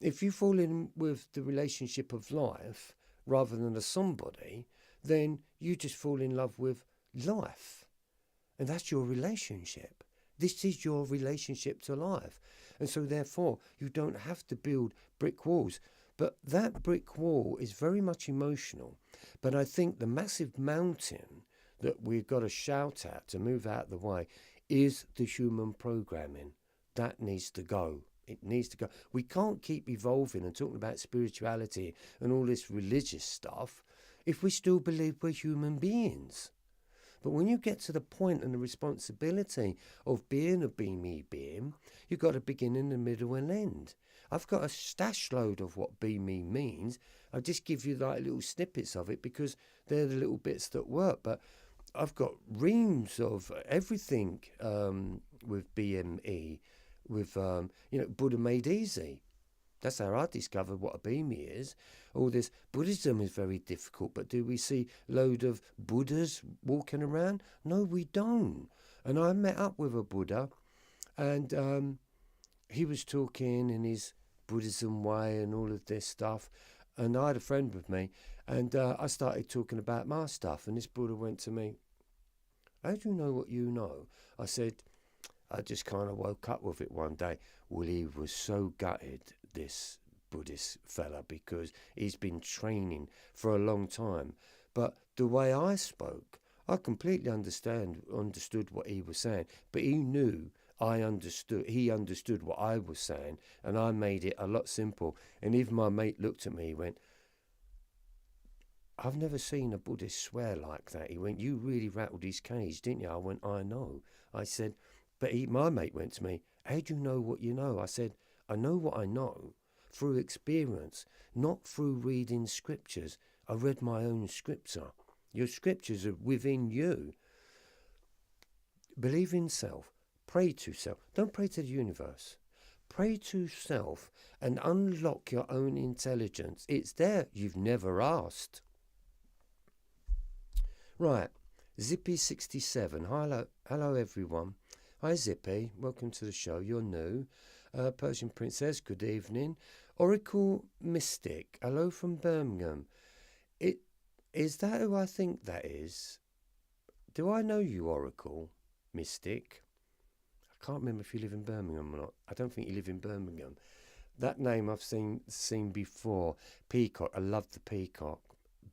if you fall in with the relationship of life rather than a somebody, then you just fall in love with life. And that's your relationship. This is your relationship to life. And so therefore, you don't have to build brick walls. But that brick wall is very much emotional. But I think the massive mountain that we've got to shout at to move out of the way is the human programming. That needs to go. It needs to go. We can't keep evolving and talking about spirituality and all this religious stuff if we still believe we're human beings. But when you get to the point and the responsibility of being a beamy being, you've got a beginning, a middle and end. I've got a stash load of what be me means. I'll just give you like little snippets of it because they're the little bits that work. But I've got reams of everything with BME, with, Buddha Made Easy. That's how I discovered what a beamy is. All this Buddhism is very difficult, but do we see a load of Buddhas walking around? No, we don't. And I met up with a Buddha, and he was talking in his Buddhism way and all of this stuff. And I had a friend with me, and I started talking about my stuff. And this Buddha went to me, "How do you know what you know?" I said, "I just kind of woke up with it one day." Well, he was so gutted, this Buddhist fella, because he's been training for a long time. But the way I spoke, I completely understood what he was saying. But he knew he understood what I was saying, and I made it a lot simple. And even my mate looked at me, he went, "I've never seen a Buddhist swear like that." He went, "You really rattled his cage, didn't you?" I went, "I know." I said, my mate went to me, "How do you know what you know?" I said, "I know what I know through experience, not through reading scriptures. I read my own scripture. Your scriptures are within you. Believe in self. Pray to self. Don't pray to the universe. Pray to self and unlock your own intelligence. It's there. You've never asked." Right. Zippy67. Hello everyone. Hi Zippy. Welcome to the show. You're new. Persian Princess. Good evening. Oracle Mystic. Hello from Birmingham. Is that who I think that is? Do I know you, Oracle Mystic? I can't remember if you live in Birmingham or not. I don't think you live in Birmingham. That name I've seen before. Peacock. I love the peacock.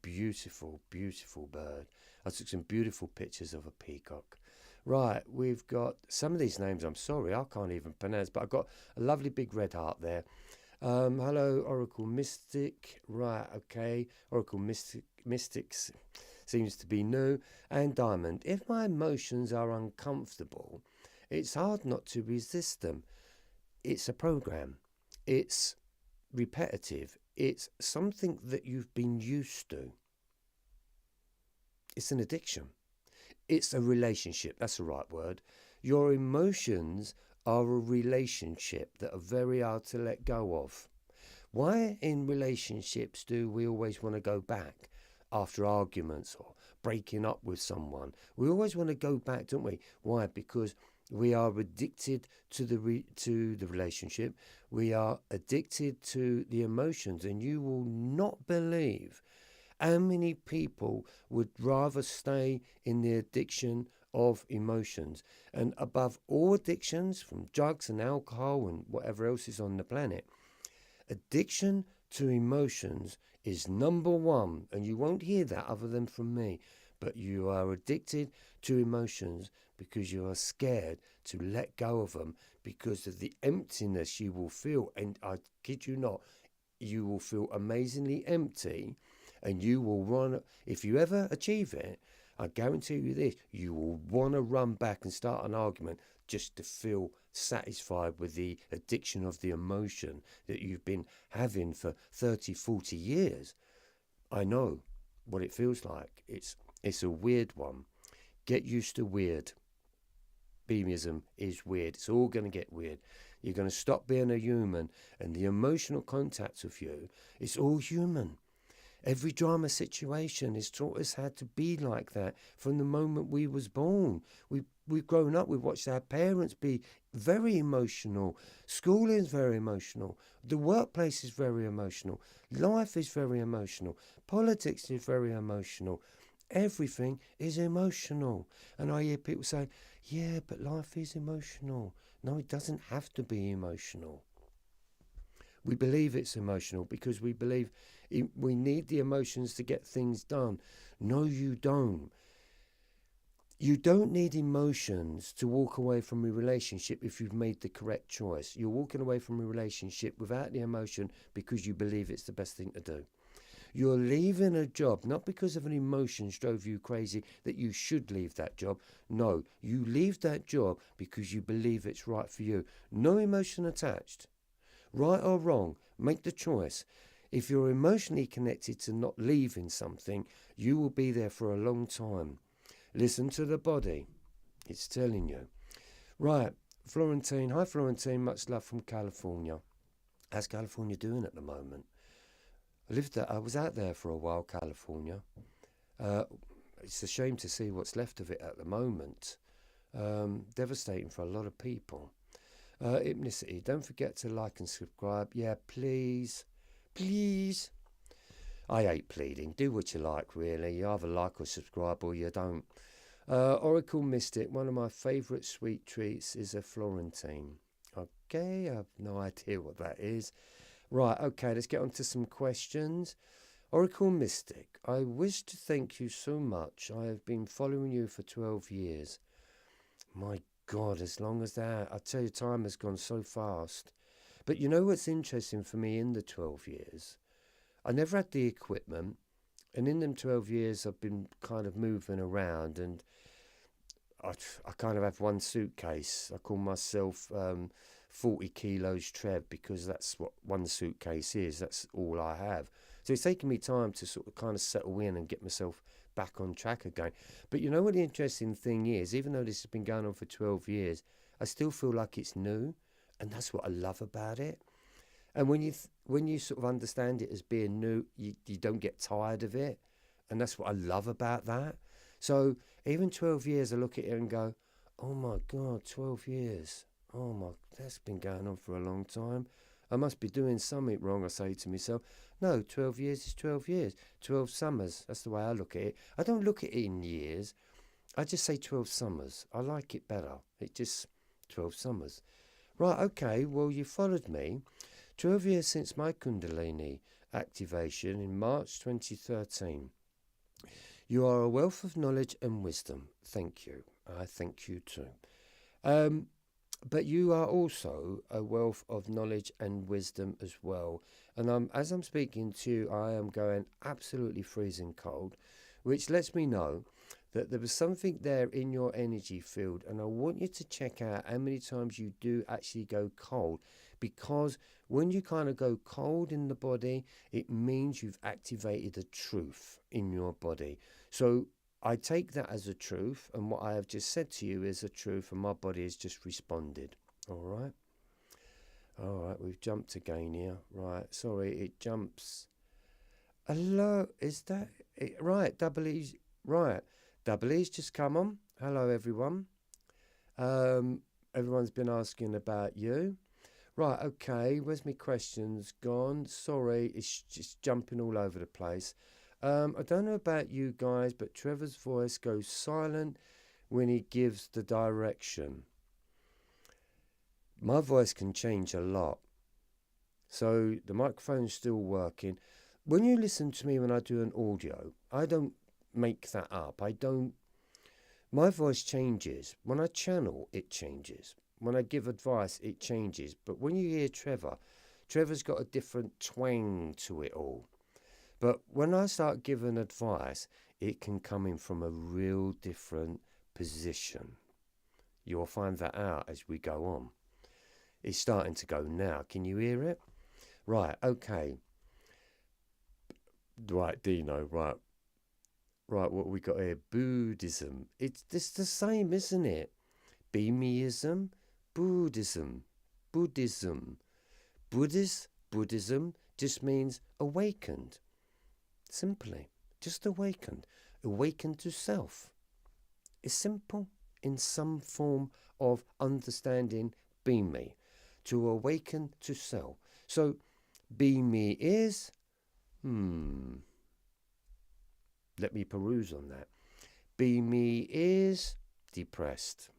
Beautiful, beautiful bird. I took some beautiful pictures of a peacock. Right, we've got some of these names, I'm sorry, I can't even pronounce, but I've got a lovely big red heart there. Hello, Oracle Mystic. Right, okay. Oracle Mystics seems to be new. And Diamond. If my emotions are uncomfortable, it's hard not to resist them. It's a program. It's repetitive. It's something that you've been used to. It's an addiction. It's a relationship. That's the right word. Your emotions are a relationship that are very hard to let go of. Why in relationships do we always want to go back after arguments or breaking up with someone? We always want to go back, don't we? Why? Because we are addicted to the relationship. We are addicted to the emotions, and you will not believe how many people would rather stay in the addiction of emotions. And above all addictions, from drugs and alcohol and whatever else is on the planet, addiction to emotions is number one. And you won't hear that other than from me. But you are addicted to emotions because you are scared to let go of them because of the emptiness you will feel. And I kid you not, you will feel amazingly empty, and you will run. If you ever achieve it, I guarantee you this, you will want to run back and start an argument just to feel satisfied with the addiction of the emotion that you've been having for 30, 40 years. I know what it feels like. It's a weird one. Get used to weird. Beamism is weird. It's all going to get weird. You're going to stop being a human, and the emotional contact of you, it's all human. Every drama situation has taught us how to be like that from the moment we was born. We've grown up, we've watched our parents be very emotional. School is very emotional. The workplace is very emotional. Life is very emotional. Politics is very emotional. Everything is emotional. And I hear people say, yeah, but life is emotional. No, it doesn't have to be emotional. We believe it's emotional because we believe we need the emotions to get things done. No, you don't. You don't need emotions to walk away from a relationship if you've made the correct choice. You're walking away from a relationship without the emotion because you believe it's the best thing to do. You're leaving a job not because of an emotion drove you crazy that you should leave that job. No, you leave that job because you believe it's right for you. No emotion attached. Right or wrong, make the choice. If you're emotionally connected to not leaving something, you will be there for a long time. Listen to the body. It's telling you. Right, Florentine. Hi, Florentine. Much love from California. How's California doing at the moment? I was out there for a while, California. It's a shame to see what's left of it at the moment. Devastating for a lot of people. Hypnicity, don't forget to like and subscribe. Yeah, please. Please. I hate pleading. Do what you like, really. You either like or subscribe or you don't. Oracle Mystic, one of my favourite sweet treats is a Florentine. Okay, I have no idea what that is. Right, okay, let's get on to some questions. Oracle Mystic, I wish to thank you so much. I have been following you for 12 years. My God, as long as that, I tell you, time has gone so fast. But you know what's interesting for me in the 12 years? I never had the equipment, and in them 12 years I've been kind of moving around, and I kind of have one suitcase. I call myself 40 kilos Trev because that's what one suitcase is. That's all I have. So it's taken me time to sort of kind of settle in and get myself back on track again. But you know what the interesting thing is? Even though this has been going on for 12 years, I still feel like it's new, and that's what I love about it. And when you sort of understand it as being new, you don't get tired of it, and that's what I love about that. So even 12 years, I look at it and go, oh my God, 12 years. Oh my, that's been going on for a long time. I must be doing something wrong, I say to myself. No, 12 years is 12 years. 12 summers, that's the way I look at it. I don't look at it in years. I just say 12 summers. I like it better. It just, 12 summers. Right, okay, well, you followed me. 12 years since my Kundalini activation in March 2013. You are a wealth of knowledge and wisdom. Thank you. I thank you too. But you are also a wealth of knowledge and wisdom as well. And as I'm speaking to you, I am going absolutely freezing cold, which lets me know that there was something there in your energy field. And I want you to check out how many times you do actually go cold, because when you kind of go cold in the body, it means you've activated a truth in your body. So I take that as a truth, and what I have just said to you is a truth, and my body has just responded. All right, we've jumped again here. Right, sorry, it jumps. Hello, is that it? Right, double E's. Right, double E's just come on. Hello, everyone. Everyone's been asking about you. Right, okay, where's my questions gone? Sorry, it's just jumping all over the place. I don't know about you guys, but Trevor's voice goes silent when he gives the direction. My voice can change a lot. So the microphone's still working. When you listen to me when I do an audio, I don't make that up. My voice changes. When I channel, it changes. When I give advice, it changes. But when you hear Trevor's got a different twang to it all. But when I start giving advice, it can come in from a real different position. You'll find that out as we go on. It's starting to go now. Can you hear it? Right, okay. Right, Dino, right. Right, what we got here? Buddhism. It's just the same, isn't it? Beamyism, Buddhism. Buddhism just means awakened. Simply, just awakened. Awakened to self. It's simple in some form of understanding. Be me. To awaken to self. So, be me is, let me peruse on that. Be me is depressed.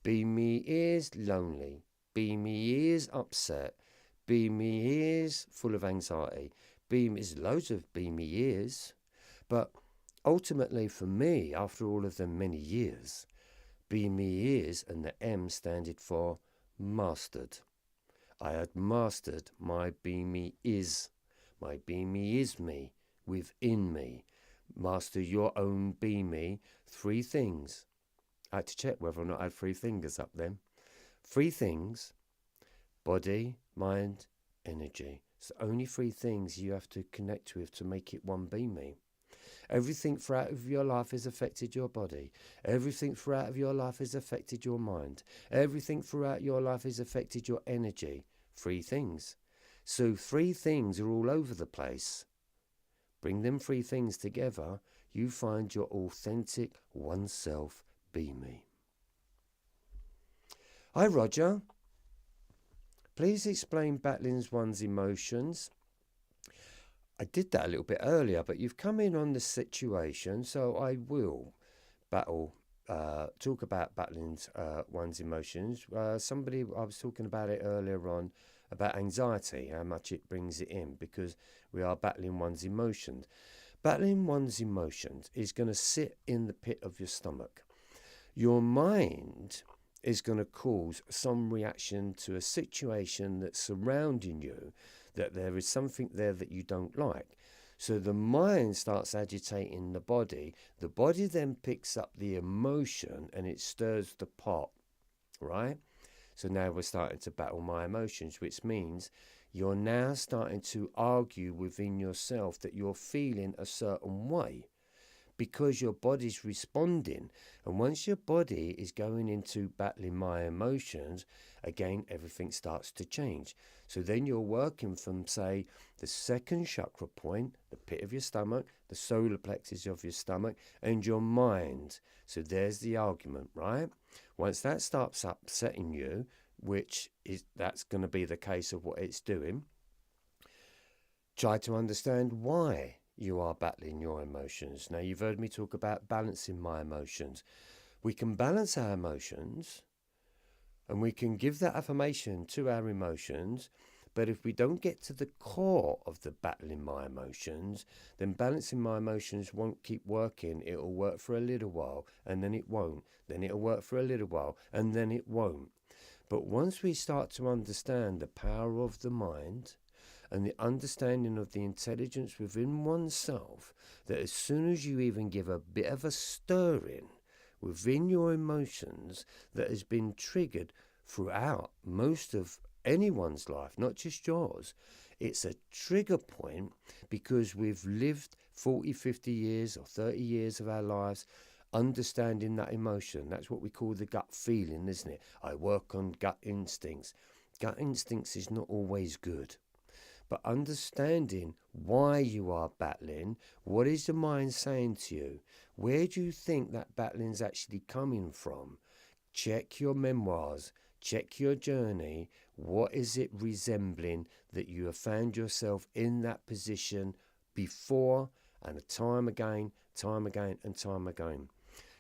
Be me is lonely. Be me is upset. Be me is full of anxiety. Be me is loads of be me is. But ultimately for me, after all of them many years, be me is, and the M standed for mastered. I had mastered my be me is. My be me is me, within me. Master your own be me. 3 things. I had to check whether or not I had 3 fingers up then. 3 things: body, mind, energy. It's only 3 things you have to connect with to make it one be me. Everything throughout of your life has affected your body. Everything throughout of your life has affected your mind. Everything throughout your life has affected your energy. 3 things. So 3 things are all over the place. Bring them 3 things together, you find your authentic oneself be me. Hi Roger. Please explain battling one's emotions. I did that a little bit earlier, but you've come in on the situation, so I will talk about battling one's emotions. I was talking about it earlier on, about anxiety, how much it brings it in, because we are battling one's emotions. Battling one's emotions is going to sit in the pit of your stomach. Your mind is going to cause some reaction to a situation that's surrounding you, that there is something there that you don't like. So the mind starts agitating the body then picks up the emotion and it stirs the pot, right? So now we're starting to battle my emotions, which means you're now starting to argue within yourself that you're feeling a certain way, because your body's responding. And once your body is going into battling my emotions, again, everything starts to change. So then you're working from, say, the second chakra point, the pit of your stomach, the solar plexus of your stomach, and your mind. So there's the argument, right? Once that starts upsetting you, that's going to be the case of what it's doing, try to understand why you are battling your emotions. Now, you've heard me talk about balancing my emotions. We can balance our emotions and we can give that affirmation to our emotions, but if we don't get to the core of the battling my emotions, then balancing my emotions won't keep working. It'll work for a little while and then it won't. Then it'll work for a little while and then it won't. But once we start to understand the power of the mind, and the understanding of the intelligence within oneself, that as soon as you even give a bit of a stirring within your emotions that has been triggered throughout most of anyone's life, not just yours, it's a trigger point because we've lived 40, 50 years or 30 years of our lives understanding that emotion. That's what we call the gut feeling, isn't it? I work on gut instincts. Gut instincts is not always good. But understanding why you are battling, what is the mind saying to you? Where do you think that battling is actually coming from? Check your memoirs, check your journey. What is it resembling that you have found yourself in that position before, and time again, and time again?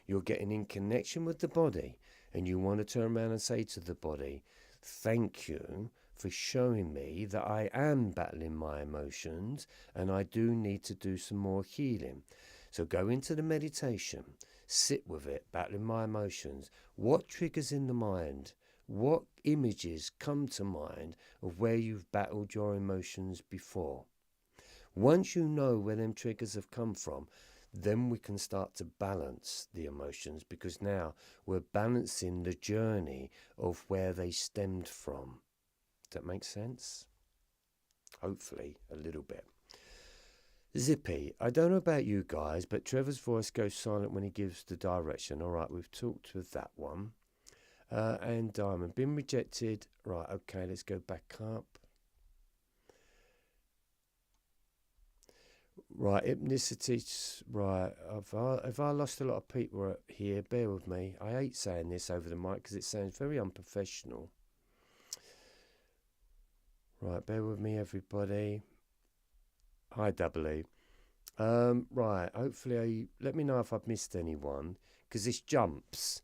You're getting in connection with the body, and you want to turn around and say to the body, thank you for showing me that I am battling my emotions and I do need to do some more healing. So go into the meditation, sit with it, battling my emotions. What triggers in the mind? What images come to mind of where you've battled your emotions before? Once you know where them triggers have come from, then we can start to balance the emotions, because now we're balancing the journey of where they stemmed from. Does that make sense? Hopefully, a little bit. Zippy, I don't know about you guys, but Trevor's voice goes silent when he gives the direction. All right, we've talked with that one. And Diamond, been rejected. Right, okay, let's go back up. Right, ethnicity. Right, have I lost a lot of people here? Bear with me. I hate saying this over the mic because it sounds very unprofessional. Right, bear with me, everybody. Hi, Double E. Right, hopefully, let me know if I've missed anyone, because this jumps.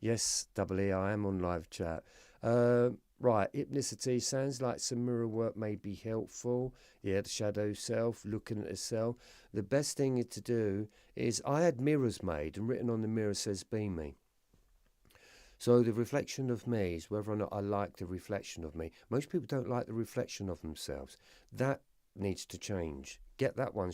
Yes, Double E, I am on live chat. Right, hypnicity sounds like some mirror work may be helpful. Yeah, the shadow self, looking at the self. The best thing to do is, I had mirrors made, and written on the mirror says, be me. So the reflection of me is whether or not I like the reflection of me. Most people don't like the reflection of themselves. That needs to change. Get that one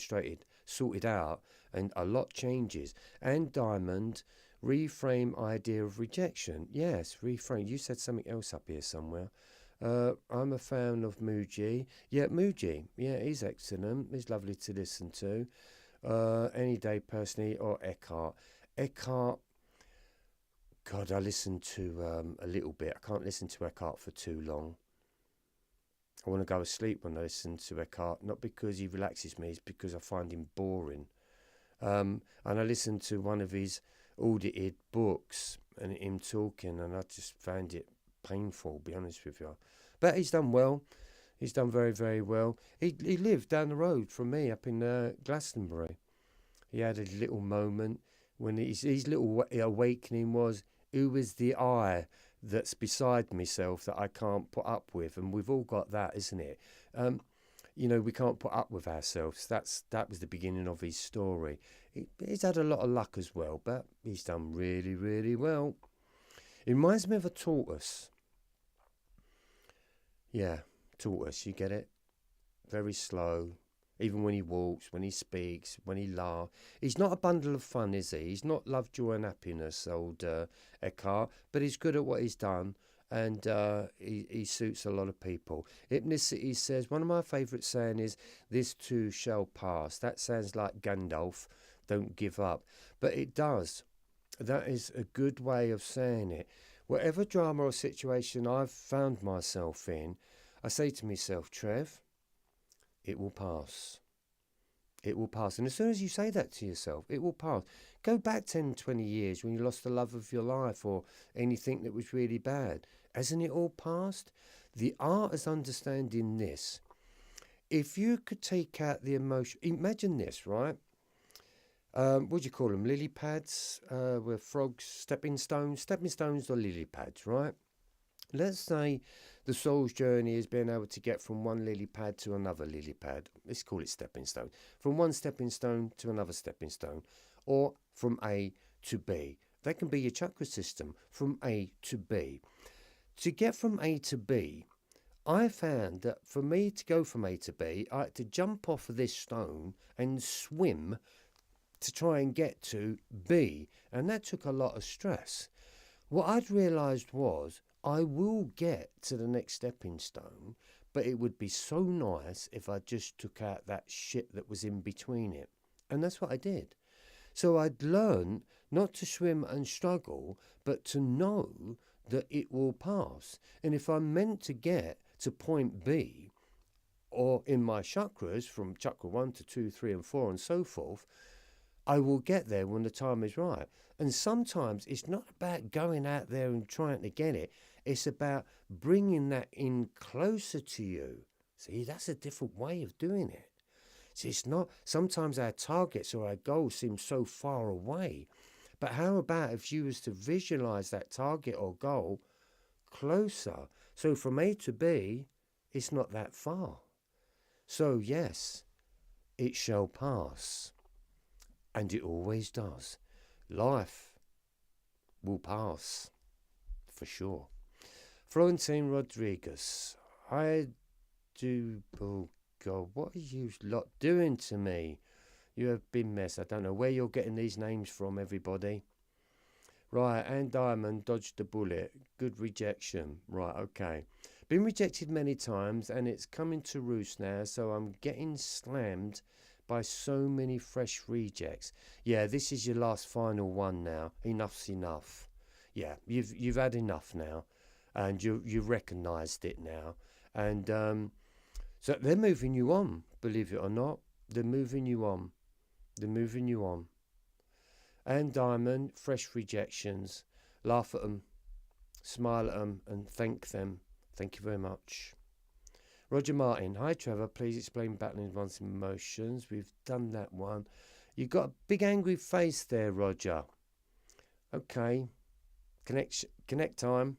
sorted out, and a lot changes. And Diamond, reframe idea of rejection. Yes, reframe. You said something else up here somewhere. I'm a fan of Muji. Yeah, Muji. Yeah, he's excellent. He's lovely to listen to. Any day personally, or Eckhart. Eckhart, God, I listen to a little bit. I can't listen to Eckhart for too long. I want to go to sleep when I listen to Eckhart, not because he relaxes me, it's because I find him boring. And I listened to one of his audited books and him talking, and I just found it painful, to be honest with you. But he's done well. He's done very, very well. He lived down the road from me up in Glastonbury. He had a little moment when his little awakening was, who is the I that's beside myself that I can't put up with? And we've all got that, isn't it? You know, we can't put up with ourselves. That was the beginning of his story. He's had a lot of luck as well, but he's done really, really well. It reminds me of a tortoise. Yeah, tortoise, you get it? Very slow. Even when he walks, when he speaks, when he laughs. He's not a bundle of fun, is he? He's not love, joy and happiness, old Eckhart, but he's good at what he's done, and he suits a lot of people. Hypnicity says, one of my favourite saying is, this too shall pass. That sounds like Gandalf, don't give up. But it does. That is a good way of saying it. Whatever drama or situation I've found myself in, I say to myself, Trev, it will pass. It will pass. And as soon as you say that to yourself, it will pass. Go back 10, 20 years when you lost the love of your life or anything that was really bad. Hasn't it all passed? The art is understanding this. If you could take out the emotion, imagine this, right? What do you call them? Lily pads, where frogs, stepping stones or lily pads, right? Let's say the soul's journey is being able to get from one lily pad to another lily pad. Let's call it stepping stone. From one stepping stone to another stepping stone, or from A to B. That can be your chakra system, from A to B. To get from A to B, I found that for me to go from A to B, I had to jump off of this stone and swim to try and get to B. And that took a lot of stress. What I'd realised was, I will get to the next stepping stone, but it would be so nice if I just took out that shit that was in between it. And that's what I did. So I'd learned not to swim and struggle, but to know that it will pass. And if I'm meant to get to point B, or in my chakras, from chakra 1 to 2, 3 and 4 and so forth, I will get there when the time is right. And sometimes it's not about going out there and trying to get it. It's about bringing that in closer to you. See, that's a different way of doing it. See, it's not, sometimes our targets or our goals seem so far away, But how about if you was to visualize that target or goal closer? So from A to B, it's not that far. So yes, it shall pass. And it always does. Life will pass, for sure. Florentine Rodriguez, I do, oh God, what are you lot doing to me? You have been messed. I don't know where you're getting these names from, everybody. Right, and Diamond dodged the bullet. Good rejection. Right, okay. Been rejected many times and it's coming to roost now, so I'm getting slammed by so many fresh rejects. Yeah, this is your last final one now. Enough's enough. Yeah, you've had enough now, and you've recognised it now, and so they're moving you on. Believe it or not, they're moving you on. They're moving you on. And Diamond, fresh rejections. Laugh at them, smile at them, and thank them. Thank you very much. Roger Martin, hi Trevor, please explain battling one's emotions. We've done that one. You got a big angry face there, Roger. Okay, connect time.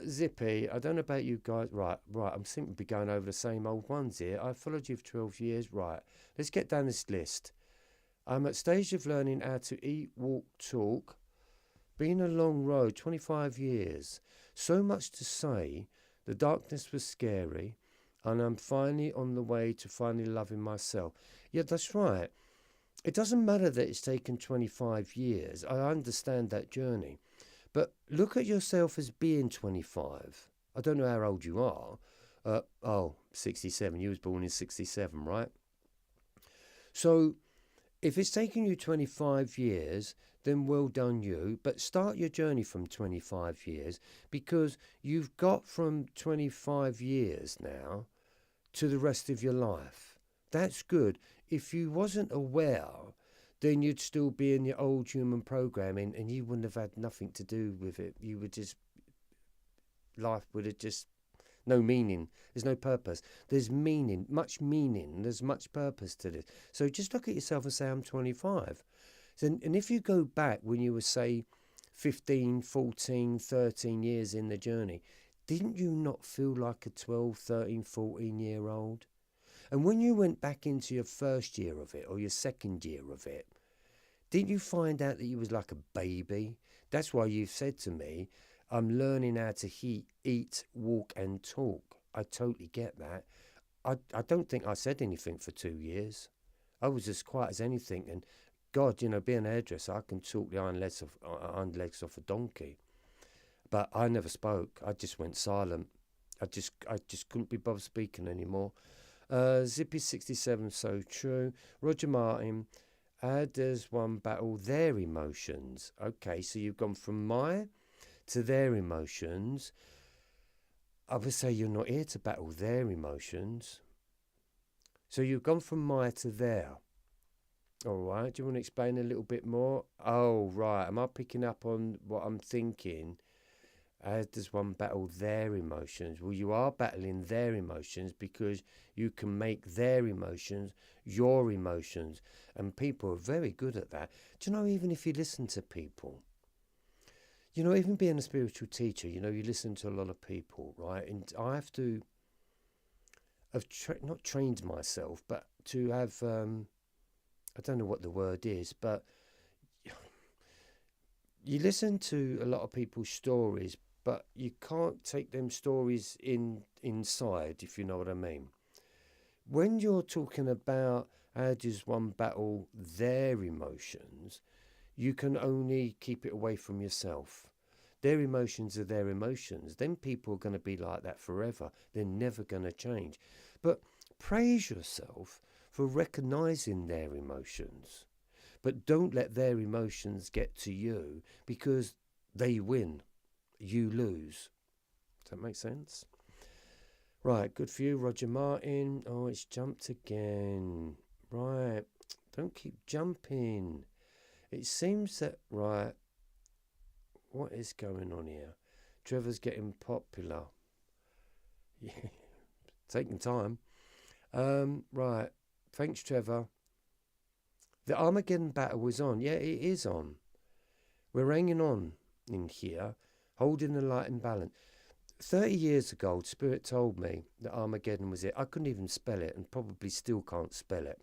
Zippy, I don't know about you guys. Right, I'm simply be going over the same old ones here. I've followed you for 12 years. Right, let's get down this list. I'm at stage of learning how to eat, walk, talk. Been a long road, 25 years. So much to say. The darkness was scary, and I'm finally on the way to finally loving myself. Yeah, that's right. It doesn't matter that it's taken 25 years. I understand that journey. But look at yourself as being 25. I don't know how old you are. 67. You was born in 67, right? So if it's taken you 25 years, then well done you. But start your journey from 25 years, because you've got from 25 years now to the rest of your life. That's good. If you wasn't aware, then you'd still be in your old human programming and you wouldn't have had nothing to do with it. You would just, life would have just no meaning. There's no purpose. There's meaning, there's much purpose to this. So just look at yourself and say, I'm 25. And if you go back when you were, say, 15, 14, 13 years in the journey, didn't you not feel like a 12, 13, 14-year-old? And when you went back into your first year of it or your second year of it, didn't you find out that you was like a baby? That's why you've said to me, I'm learning how to eat, walk and talk. I totally get that. I don't think I said anything for 2 years. I was as quiet as anything. And God, being a hairdresser, I can talk the hind legs off a donkey. But I never spoke. I just went silent. I just couldn't be bothered speaking anymore. Zippy 67, so true. Roger Martin, how does one battle their emotions? Okay, so you've gone from my to their emotions. I would say you're not here to battle their emotions. So you've gone from my to their. All right, do you want to explain a little bit more? Oh, right, am I picking up on what I'm thinking? How does one battle their emotions? Well, you are battling their emotions because you can make their emotions your emotions. And people are very good at that. Do you know, even if you listen to people, even being a spiritual teacher, you listen to a lot of people, right? And I have to have not trained myself, but to have, I don't know what the word is, but you listen to a lot of people's stories, but you can't take them stories inside, if you know what I mean. When you're talking about how does one battle their emotions, you can only keep it away from yourself. Their emotions are their emotions. Then people are going to be like that forever. They're never going to change. But praise yourself for recognizing their emotions. But don't let their emotions get to you, because they win. You lose. Does that make sense? Right, good for you, Roger Martin. Oh, it's jumped again. Right, don't keep jumping. It seems that, right, what is going on here? Trevor's getting popular. Yeah, taking time. Right, thanks, Trevor. The Armageddon battle was on. Yeah, it is on. We're hanging on in here, holding the light in balance. 30 years ago, Spirit told me that Armageddon was it. I couldn't even spell it and probably still can't spell it.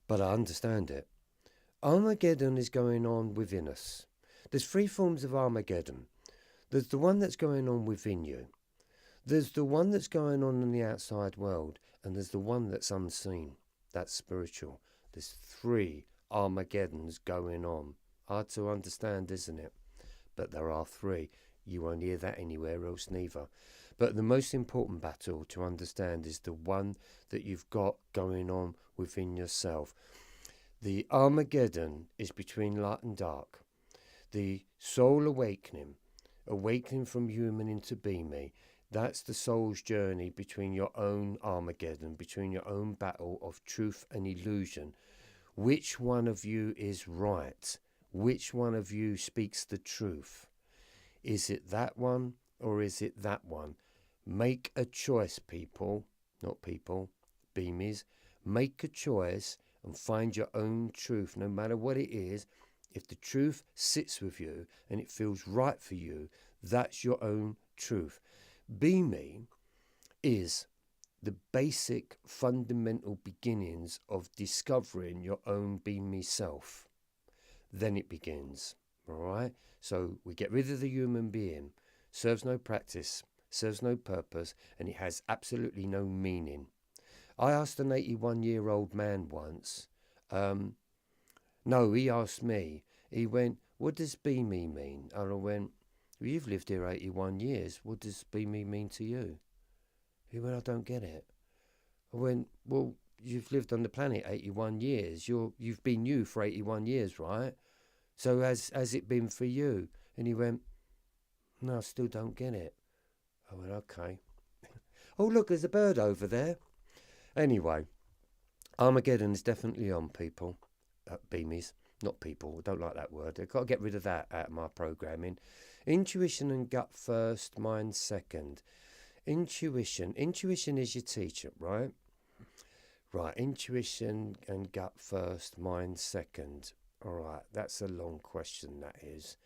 But I understand it. Armageddon is going on within us. There's three forms of Armageddon. There's the one that's going on within you. There's the one that's going on in the outside world. And there's the one that's unseen. That's spiritual. There's three Armageddons going on. Hard to understand, isn't it? But there are three. You won't hear that anywhere else neither. But the most important battle to understand is the one that you've got going on within yourself. The Armageddon is between light and dark. The soul awakening from human into be me. That's the soul's journey between your own Armageddon, between your own battle of truth and illusion. Which one of you is right? Which one of you speaks the truth? Is it that one or is it that one? Make a choice, people. Not people, beamies. Make a choice and find your own truth, no matter what it is. If the truth sits with you and it feels right for you, that's your own truth. Be me is the basic fundamental beginnings of discovering your own be me self. Then it begins. All right? So we get rid of the human being. Serves no practice, serves no purpose, and it has absolutely no meaning. I asked an 81-year-old man once. No, he asked me. He went, what does be me mean? And I went, well, you've lived here 81 years. What does be me mean to you? He went, I don't get it. I went, well, you've lived on the planet 81 years. You've been you for 81 years, right? So has it been for you? And he went, no, I still don't get it. I went, okay. Oh, look, there's a bird over there. Anyway, Armageddon is definitely on, people. Beamies, not people. I don't like that word. I've got to get rid of that out of my programming. Intuition and gut first, mind second. Intuition is your teacher, right? Right, intuition and gut first, mind second. All right, that's a long question, that is.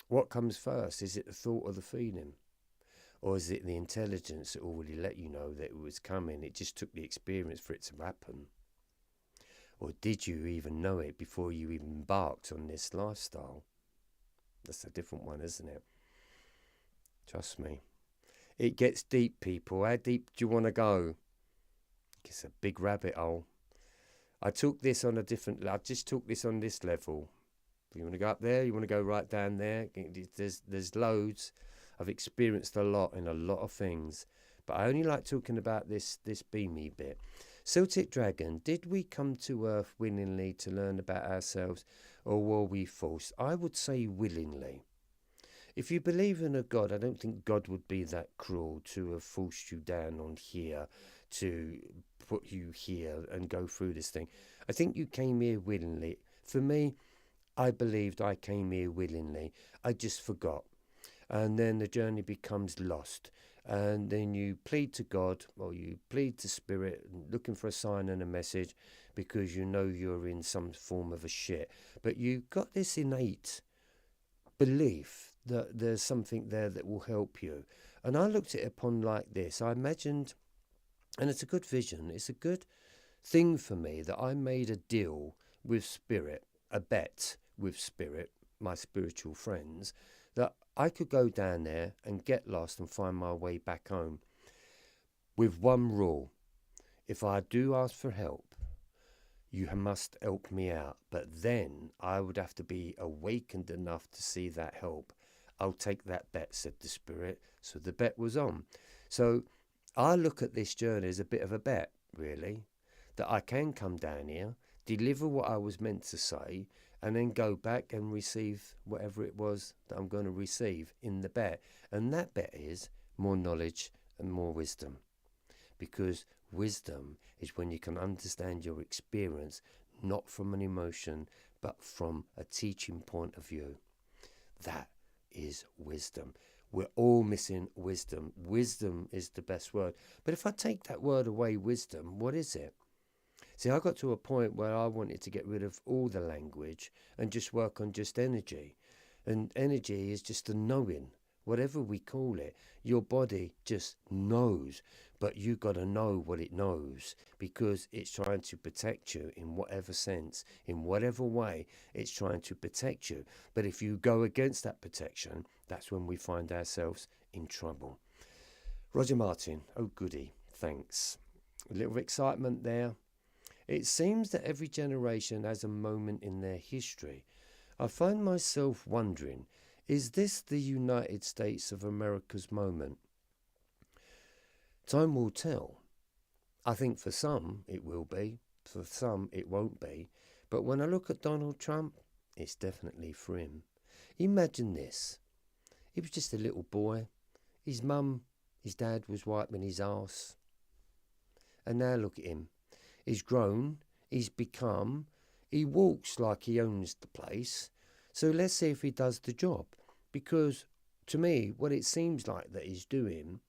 What comes first? Is it the thought or the feeling? Or is it the intelligence that already let you know that it was coming? It just took the experience for it to happen. Or did you even know it before you even embarked on this lifestyle? That's a different one, isn't it? Trust me. It gets deep, people. How deep do you want to go? It's a big rabbit hole. I took this on a different... I just took this on this level. You want to go up there? You want to go right down there? There's loads. I've experienced a lot in a lot of things. But I only like talking about this beamy bit. Celtic Dragon, did we come to Earth willingly to learn about ourselves, or were we forced? I would say willingly. If you believe in a God, I don't think God would be that cruel to have forced you down on here, to put you here and go through this thing. I think you came here willingly. For me, I believed I came here willingly. I just forgot. And then the journey becomes lost. And then you plead to God, or you plead to Spirit, looking for a sign and a message, because you know you're in some form of a shit. But you've got this innate belief that there's something there that will help you. And I looked at it upon like this. I imagined, and it's a good vision, it's a good thing for me that I made a deal with Spirit, a bet with Spirit, my spiritual friends, that I could go down there and get lost and find my way back home with one rule. If I do ask for help, you must help me out. But then I would have to be awakened enough to see that help. I'll take that bet, said the Spirit. So the bet was on. So I look at this journey as a bit of a bet, really, that I can come down here, deliver what I was meant to say, and then go back and receive whatever it was that I'm going to receive in the bet. And that bet is more knowledge and more wisdom. Because wisdom is when you can understand your experience, not from an emotion, but from a teaching point of view. That is wisdom. We're all missing wisdom. Wisdom is the best word. But if I take that word away, wisdom, what is it? See, I got to a point where I wanted to get rid of all the language and just work on just energy. And energy is just a knowing, whatever we call it. Your body just knows, but you got to know what it knows, because it's trying to protect you in whatever sense, in whatever way it's trying to protect you. But if you go against that protection, that's when we find ourselves in trouble. Roger Martin, oh goody, thanks. A little excitement there. It seems that every generation has a moment in their history. I find myself wondering, is this the United States of America's moment? Time will tell. I think for some it will be, for some it won't be. But when I look at Donald Trump, it's definitely for him. Imagine this. He was just a little boy. His dad was wiping his arse. And now look at him. He's grown, he walks like he owns the place. So let's see if he does the job. Because to me, what it seems like that he's doing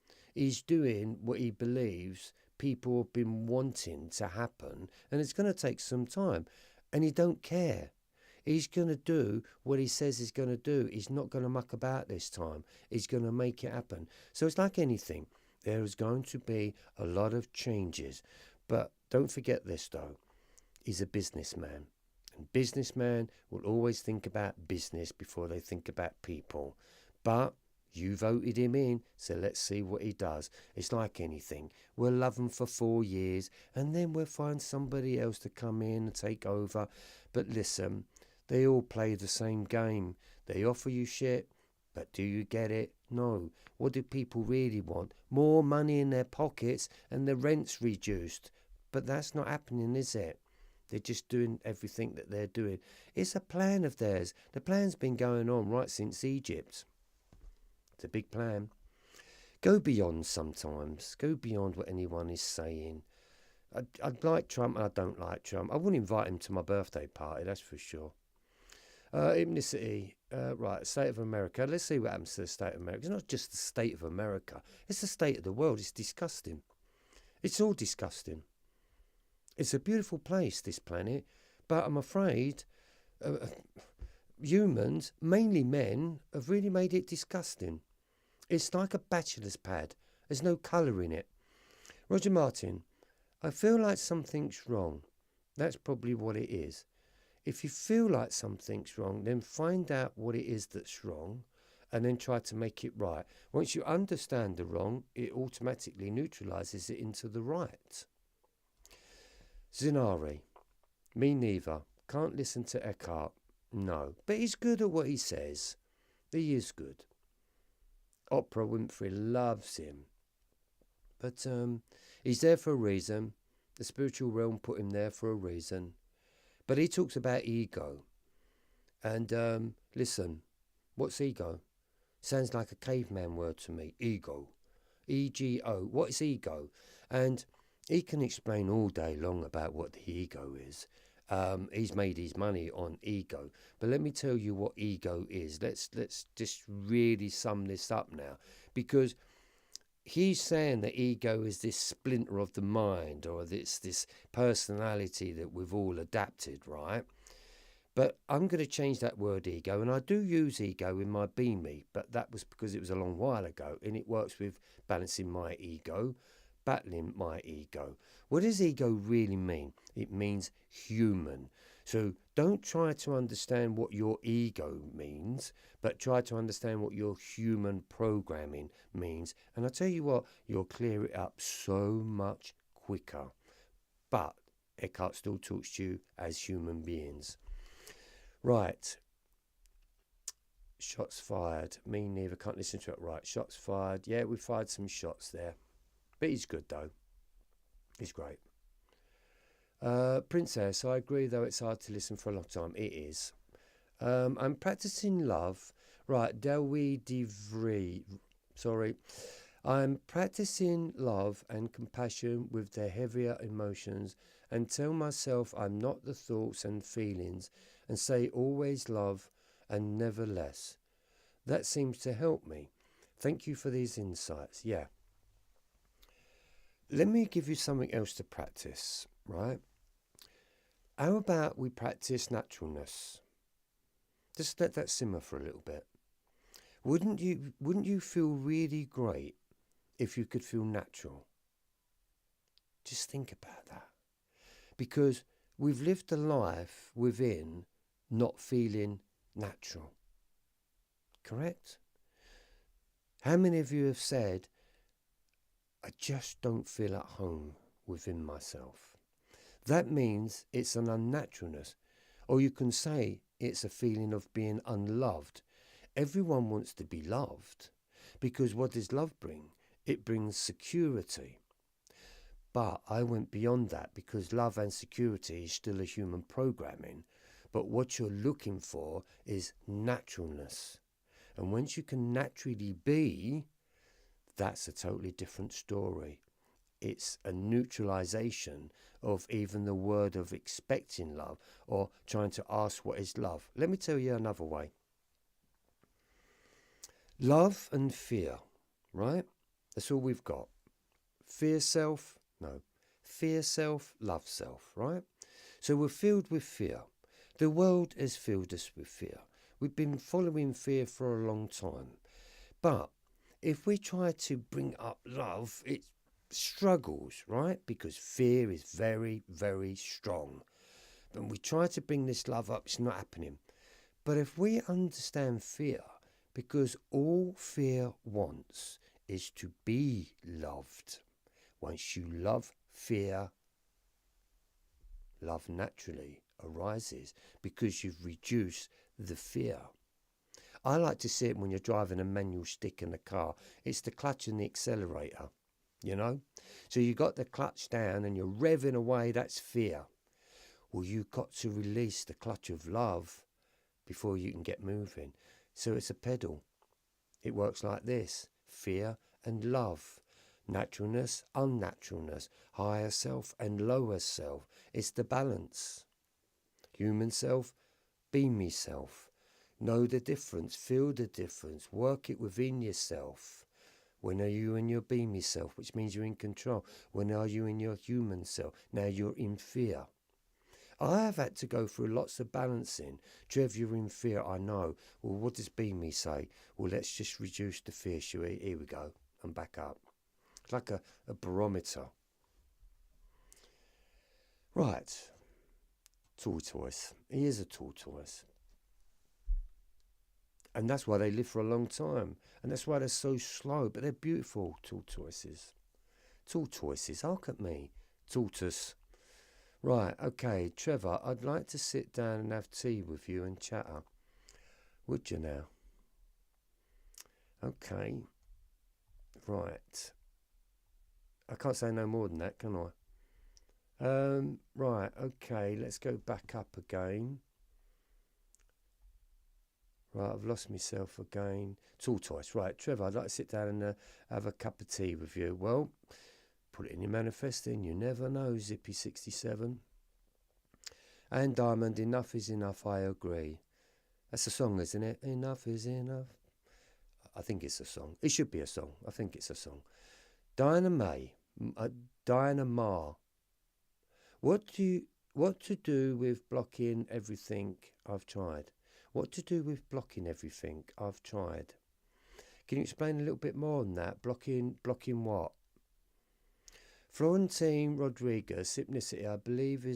what he believes people have been wanting to happen. And it's going to take some time. And he don't care. He's going to do what he says he's going to do. He's not going to muck about this time. He's going to make it happen. So it's like anything. There is going to be a lot of changes. But don't forget this, though. He's a businessman. And businessmen will always think about business before they think about people. But you voted him in, so let's see what he does. It's like anything. We'll love him for 4 years, and then we'll find somebody else to come in and take over. But listen, they all play the same game. They offer you shit, but do you get it? No. What do people really want? More money in their pockets, and the rent's reduced. But that's not happening, is it? They're just doing everything that they're doing. It's a plan of theirs. The plan's been going on right since Egypt. It's a big plan. Go beyond sometimes. Go beyond what anyone is saying. I like Trump and I don't like Trump. I wouldn't invite him to my birthday party, that's for sure. Ethnicity. Right, state of America. Let's see what happens to the state of America. It's not just the state of America. It's the state of the world. It's disgusting. It's all disgusting. It's a beautiful place, this planet, but I'm afraid humans, mainly men, have really made it disgusting. It's like a bachelor's pad. There's no colour in it. Roger Martin, I feel like something's wrong. That's probably what it is. If you feel like something's wrong, then find out what it is that's wrong and then try to make it right. Once you understand the wrong, it automatically neutralises it into the right. Zinari, me neither. Can't listen to Eckhart. No, but he's good at what he says. He is good. Oprah Winfrey loves him. But he's there for a reason. The spiritual realm put him there for a reason. But he talks about ego. And listen, what's ego? Sounds like a caveman word to me. Ego. E-G-O. What is ego? And he can explain all day long about what the ego is. He's made his money on ego. But let me tell you what ego is. Let's just really sum this up now. Because he's saying that ego is this splinter of the mind, or this personality that we've all adapted, right? But I'm going to change that word ego, and I do use ego in my Be Me, but that was because it was a long while ago, and it works with balancing my ego, battling my ego. What does ego really mean? It means human. So don't try to understand what your ego means, but try to understand what your human programming means. And I tell you what, you'll clear it up so much quicker. But Eckhart still talks to you as human beings. Right. Shots fired. Me neither. Can't listen to it. Right. Shots fired. Yeah, we fired some shots there. But he's good, though. He's great. Princess, I agree, though it's hard to listen for a long time. It is. I'm practicing love. Right, Delwy Divri. Sorry. I'm practicing love and compassion with the heavier emotions and tell myself I'm not the thoughts and feelings and say always love and never less. That seems to help me. Thank you for these insights. Yeah. Let me give you something else to practice, right? How about we practice naturalness? Just let that simmer for a little bit. Wouldn't you feel really great if you could feel natural? Just think about that. Because we've lived a life within not feeling natural. Correct? How many of you have said, I just don't feel at home within myself? That means it's an unnaturalness. Or you can say it's a feeling of being unloved. Everyone wants to be loved, because what does love bring? It brings security. But I went beyond that, because love and security is still a human programming. But what you're looking for is naturalness. And once you can naturally be, that's a totally different story. It's a neutralization of even the word of expecting love or trying to ask what is love. Let me tell you another way. Love and fear, right? That's all we've got. Fear self, no. Fear self, love self, right? So we're filled with fear. The world has filled us with fear. We've been following fear for a long time. But if we try to bring up love, it struggles, right? Because fear is very, very strong. When we try to bring this love up, it's not happening. But if we understand fear, because all fear wants is to be loved. Once you love fear, love naturally arises because you've reduced the fear. I like to see it when you're driving a manual stick in the car. It's the clutch and the accelerator, you know? So you got the clutch down and you're revving away, that's fear. Well, you've got to release the clutch of love before you can get moving. So it's a pedal. It works like this: fear and love, naturalness, unnaturalness, higher self and lower self. It's the balance. Human self, beamy self. Know the difference, feel the difference, work it within yourself. When are you in your beamy self, which means you're in control? When are you in your human self? Now you're in fear. I have had to go through lots of balancing. Trev, you're in fear, I know. Well, what does beamy say? Well, let's just reduce the fear, shall we? Here we go, and back up. It's like a barometer. Right. Tortoise. He is a tortoise. And that's why they live for a long time. And that's why they're so slow. But they're beautiful, tortoises. Tortoises, hark at me. Tortoise. Right, okay, Trevor, I'd like to sit down and have tea with you and chatter. Would you now? Okay. Right. I can't say no more than that, can I? Right, okay, let's go back up again. Right, I've lost myself again. Tortoise, right. Trevor, I'd like to sit down and have a cup of tea with you. Well, put it in your manifesting. You never know, Zippy67. And Diamond, enough is enough, I agree. That's a song, isn't it? Enough is enough. I think it's a song. It should be a song. I think it's a song. Diana Ma. What to do with blocking everything I've tried? What to do with blocking everything I've tried? Can you explain a little bit more on that? Blocking what? Florentine Rodriguez, Hypnicity, I believe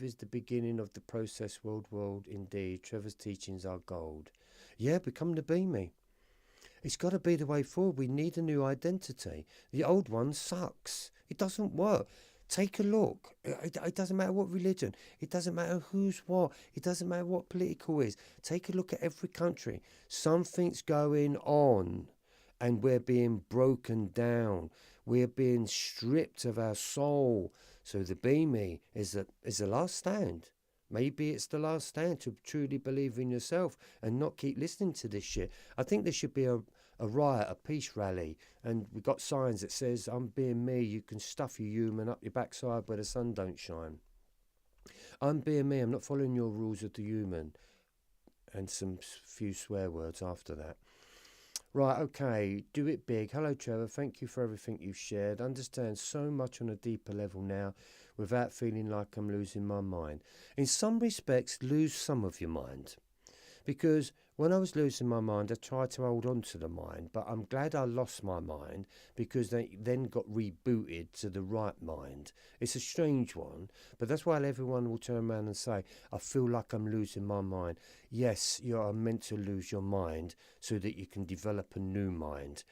is the beginning of the process world indeed. Trevor's teachings are gold. Yeah, become the beamy. It's got to be the way forward. We need a new identity. The old one sucks. It doesn't work. Take a look. It doesn't matter what religion. It doesn't matter who's what. It doesn't matter what political is. Take a look at every country. Something's going on and we're being broken down. We're being stripped of our soul. So the beamy is the last stand. Maybe it's the last stand to truly believe in yourself and not keep listening to this shit. I think there should be a riot, a peace rally, and we've got signs that says, I'm being me, you can stuff your human up your backside where the sun don't shine. I'm being me, I'm not following your rules of the human. And some few swear words after that. Right, okay, do it big. Hello, Trevor. Thank you for everything you've shared. Understand so much on a deeper level now. without feeling like I'm losing my mind. In some respects, lose some of your mind. Because when I was losing my mind, I tried to hold on to the mind, but I'm glad I lost my mind because they then got rebooted to the right mind. It's a strange one, but that's why everyone will turn around and say, I feel like I'm losing my mind. Yes, you are meant to lose your mind so that you can develop a new mind.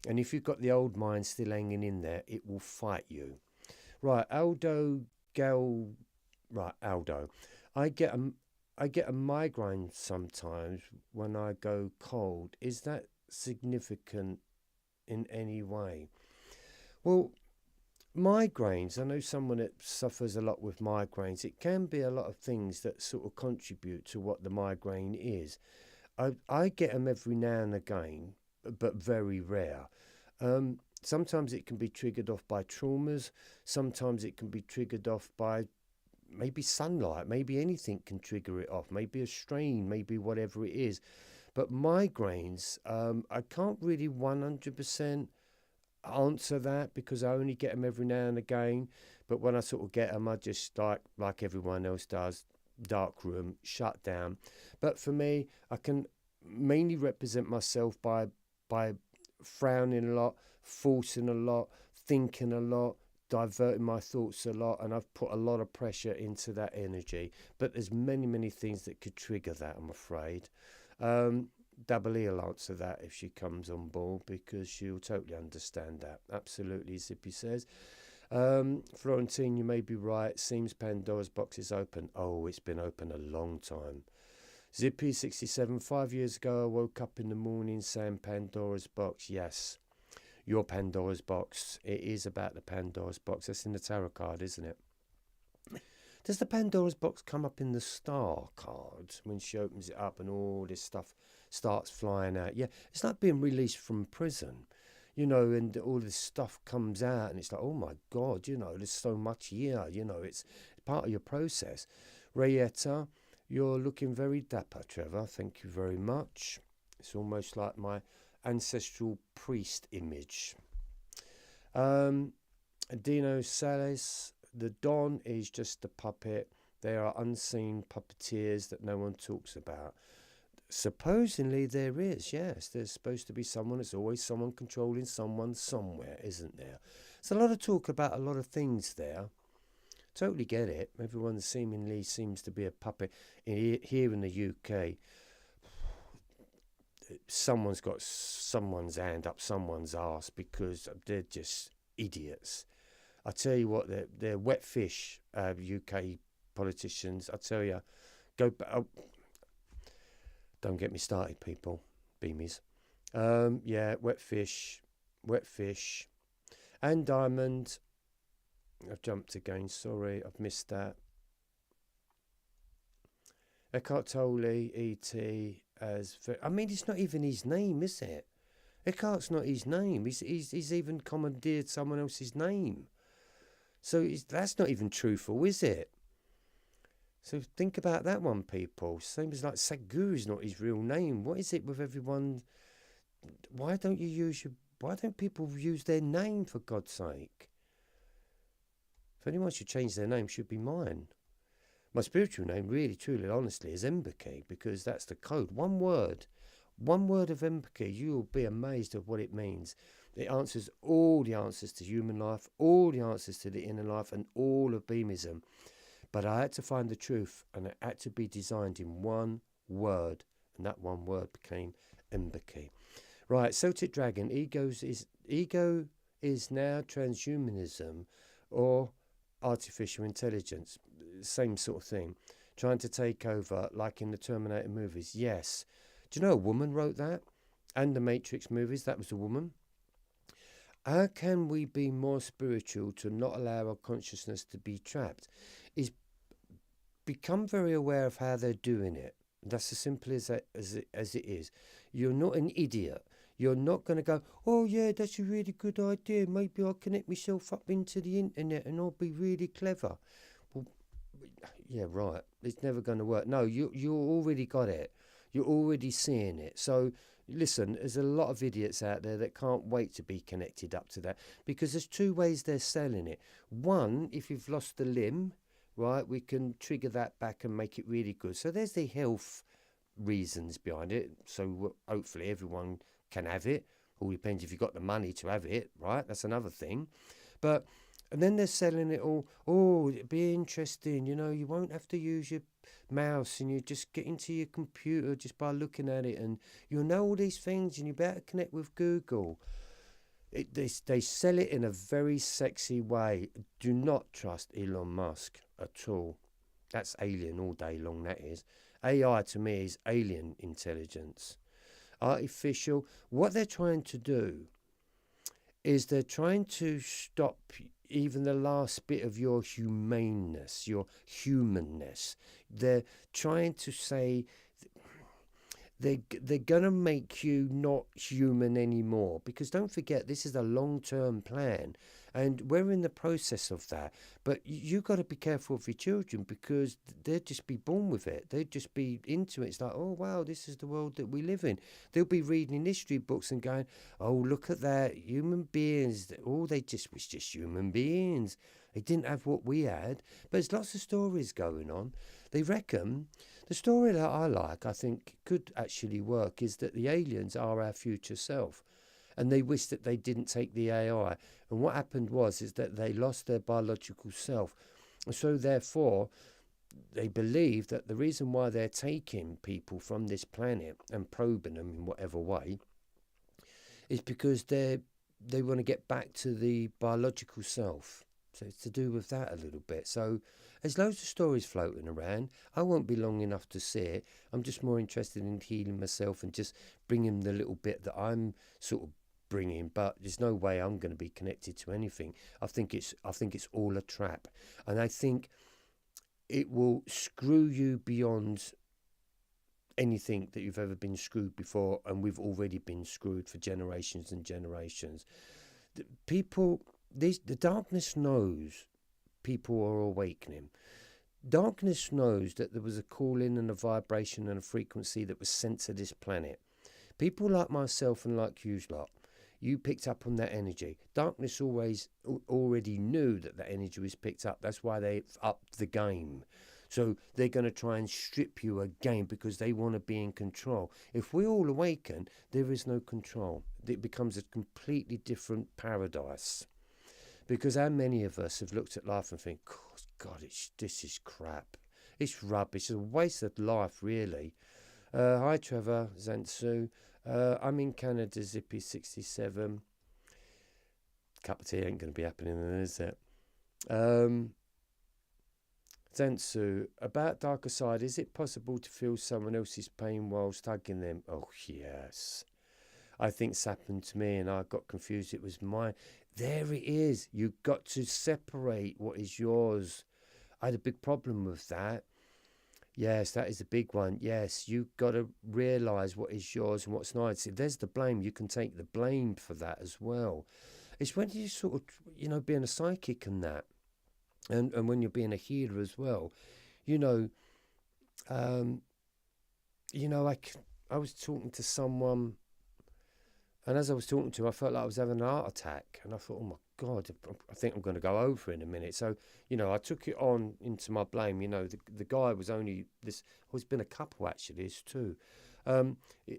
And if you've got the old mind still hanging in there, it will fight you. Right, Aldo. I get a migraine sometimes when I go cold. Is that significant in any way? Well, migraines, I know someone that suffers a lot with migraines. It can be a lot of things that sort of contribute to what the migraine is. I get them every now and again, but very rare. Sometimes it can be triggered off by traumas. Sometimes it can be triggered off by maybe sunlight, maybe anything can trigger it off, maybe a strain, maybe whatever it is. But migraines, I can't really 100% answer that because I only get them every now and again. But when I sort of get them, I just like everyone else does, dark room, shut down. But for me, I can mainly represent myself by frowning a lot, forcing a lot, thinking a lot, diverting my thoughts a lot, and I've put a lot of pressure into that energy. But there's many things that could trigger that, I'm afraid. Double E will answer that if she comes on board because she'll totally understand that. Absolutely, Zippy says. Florentine, you may be right. Seems Pandora's box is open. Oh, it's been open a long time. Zippy 67, 5 years ago I woke up in the morning saying Pandora's box. Yes. Your Pandora's box. It is about the Pandora's box. That's in the tarot card, isn't it? Does the Pandora's box come up in the star card when she opens it up and all this stuff starts flying out? Yeah, it's like being released from prison, and all this stuff comes out and it's like, oh my God, there's so much here, it's part of your process. Rayetta, you're looking very dapper, Trevor. Thank you very much. It's almost like my ancestral priest image. Dino Sales, the Don is just a puppet. They are unseen puppeteers that no one talks about. Supposedly there is, yes. There's supposed to be someone. There's always someone controlling someone somewhere, isn't there? There's a lot of talk about a lot of things there. Totally get it. Everyone seemingly seems to be a puppet. Here in the UK, someone's got someone's hand up someone's arse because they're just idiots. I tell you what, they're wet fish, UK politicians. I tell you, go back. Oh, don't get me started, people. Beamies. Yeah, wet fish. And Diamond. I've jumped again. Sorry, I've missed that. Eckhart Tolle, E.T. it's not even his name, is it? Eckhart's not his name. He's even commandeered someone else's name. So that's not even truthful, is it? So think about that one, people. Same as like Sadhguru's not his real name. What is it with everyone? Why don't people use their name, for God's sake? If anyone should change their name, should be mine. My spiritual name, really, truly, honestly, is Empathy, because that's the code. One word of empathy, you will be amazed at what it means. It answers all the answers to human life, all the answers to the inner life, and all of beamism. But I had to find the truth, and it had to be designed in one word, and that one word became empathy. Right, Celtic Dragon, ego is now transhumanism or artificial intelligence. Same sort of thing. Trying to take over, like in the Terminator movies. Yes. Do you know a woman wrote that? And the Matrix movies, that was a woman. How can we be more spiritual to not allow our consciousness to be trapped? Is become very aware of how they're doing it. That's as simple as it is. You're not an idiot. You're not going to go, oh yeah, that's a really good idea. Maybe I'll connect myself up into the internet and I'll be really clever. Well, yeah, right. It's never going to work. No, you already got it. You're already seeing it. So Listen, there's a lot of idiots out there that can't wait to be connected up to that, because there's two ways they're selling it. One, if you've lost a limb, right, we can trigger that back and make it really good. So there's the health reasons behind it. So hopefully everyone can have it. All depends if you've got the money to have it, right? That's another thing. But and then they're selling it all. Oh, it'd be interesting. You know, you won't have to use your mouse, and you just get into your computer just by looking at it, and you'll know all these things, and you better connect with Google. They sell it in a very sexy way. Do not trust Elon Musk at all. That's alien all day long, that is. AI to me is alien intelligence. Artificial. What they're trying to do is they're trying to stop even the last bit of your humaneness, your humanness. They're trying to say they're going to make you not human anymore, because don't forget, this is a long-term plan, and we're in the process of that. But you got to be careful of your children, because they'll just be born with it. They'll just be into it. It's like, oh wow, this is the world that we live in. They'll be reading history books and going, oh, look at that, human beings. Oh, they just was just human beings. They didn't have what we had. But there's lots of stories going on. They reckon the story that I like, I think could actually work, is that the aliens are our future self, and they wish that they didn't take the AI. And what happened is that they lost their biological self. And so therefore, they believe that the reason why they're taking people from this planet and probing them in whatever way is because they want to get back to the biological self. So it's to do with that a little bit. So there's loads of stories floating around. I won't be long enough to see it. I'm just more interested in healing myself and just bringing the little bit that I'm sort of bringing. But there's no way I'm going to be connected to anything. I think it's all a trap, and I think it will screw you beyond anything that you've ever been screwed before, and we've already been screwed for generations and generations. The darkness knows people are awakening. Darkness knows that there was a calling and a vibration and a frequency that was sent to this planet. People like myself and like you lot, you picked up on that energy. Darkness already knew that that energy was picked up. That's why they upped the game. So they're going to try and strip you again, because they want to be in control. If we all awaken, there is no control. It becomes a completely different paradise. Because how many of us have looked at life and think, God, this is crap. It's rubbish. It's a waste of life, really. Hi, Trevor, Zantsu. I'm in Canada, Zippy67. Cup of tea ain't going to be happening then, is it? Zantsu, about darker side, is it possible to feel someone else's pain whilst hugging them? Oh, yes. I think it's happened to me, and I got confused. It was mine. There it is. You've got to separate what is yours. I had a big problem with that. Yes, that is a big one. Yes, you've got to realise what is yours and what's not. See, there's the blame. You can take the blame for that as well. It's when you sort of, being a psychic and that, and when you're being a healer as well, I was talking to someone. And as I was talking to him, I felt like I was having an heart attack. And I thought, oh my God, I think I'm going to go over in a minute. So, I took it on into my blame. The guy was only this, it's been a couple actually, it's two.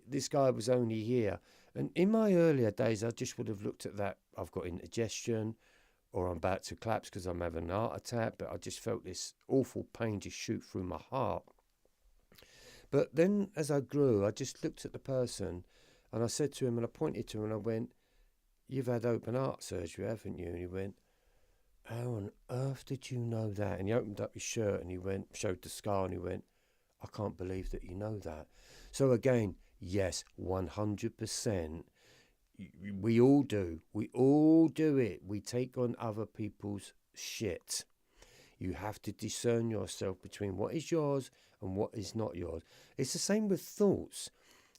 This guy was only here. And in my earlier days, I just would have looked at that. I've got indigestion, or I'm about to collapse because I'm having a heart attack. But I just felt this awful pain just shoot through my heart. But then as I grew, I just looked at the person. And I said to him, and I pointed to him, and I went, "You've had open heart surgery, haven't you?" And he went, "How on earth did you know that?" And he opened up his shirt and he showed the scar, and he went, "I can't believe that you know that." So again, yes, 100%. We all do. We all do it. We take on other people's shit. You have to discern yourself between what is yours and what is not yours. It's the same with thoughts.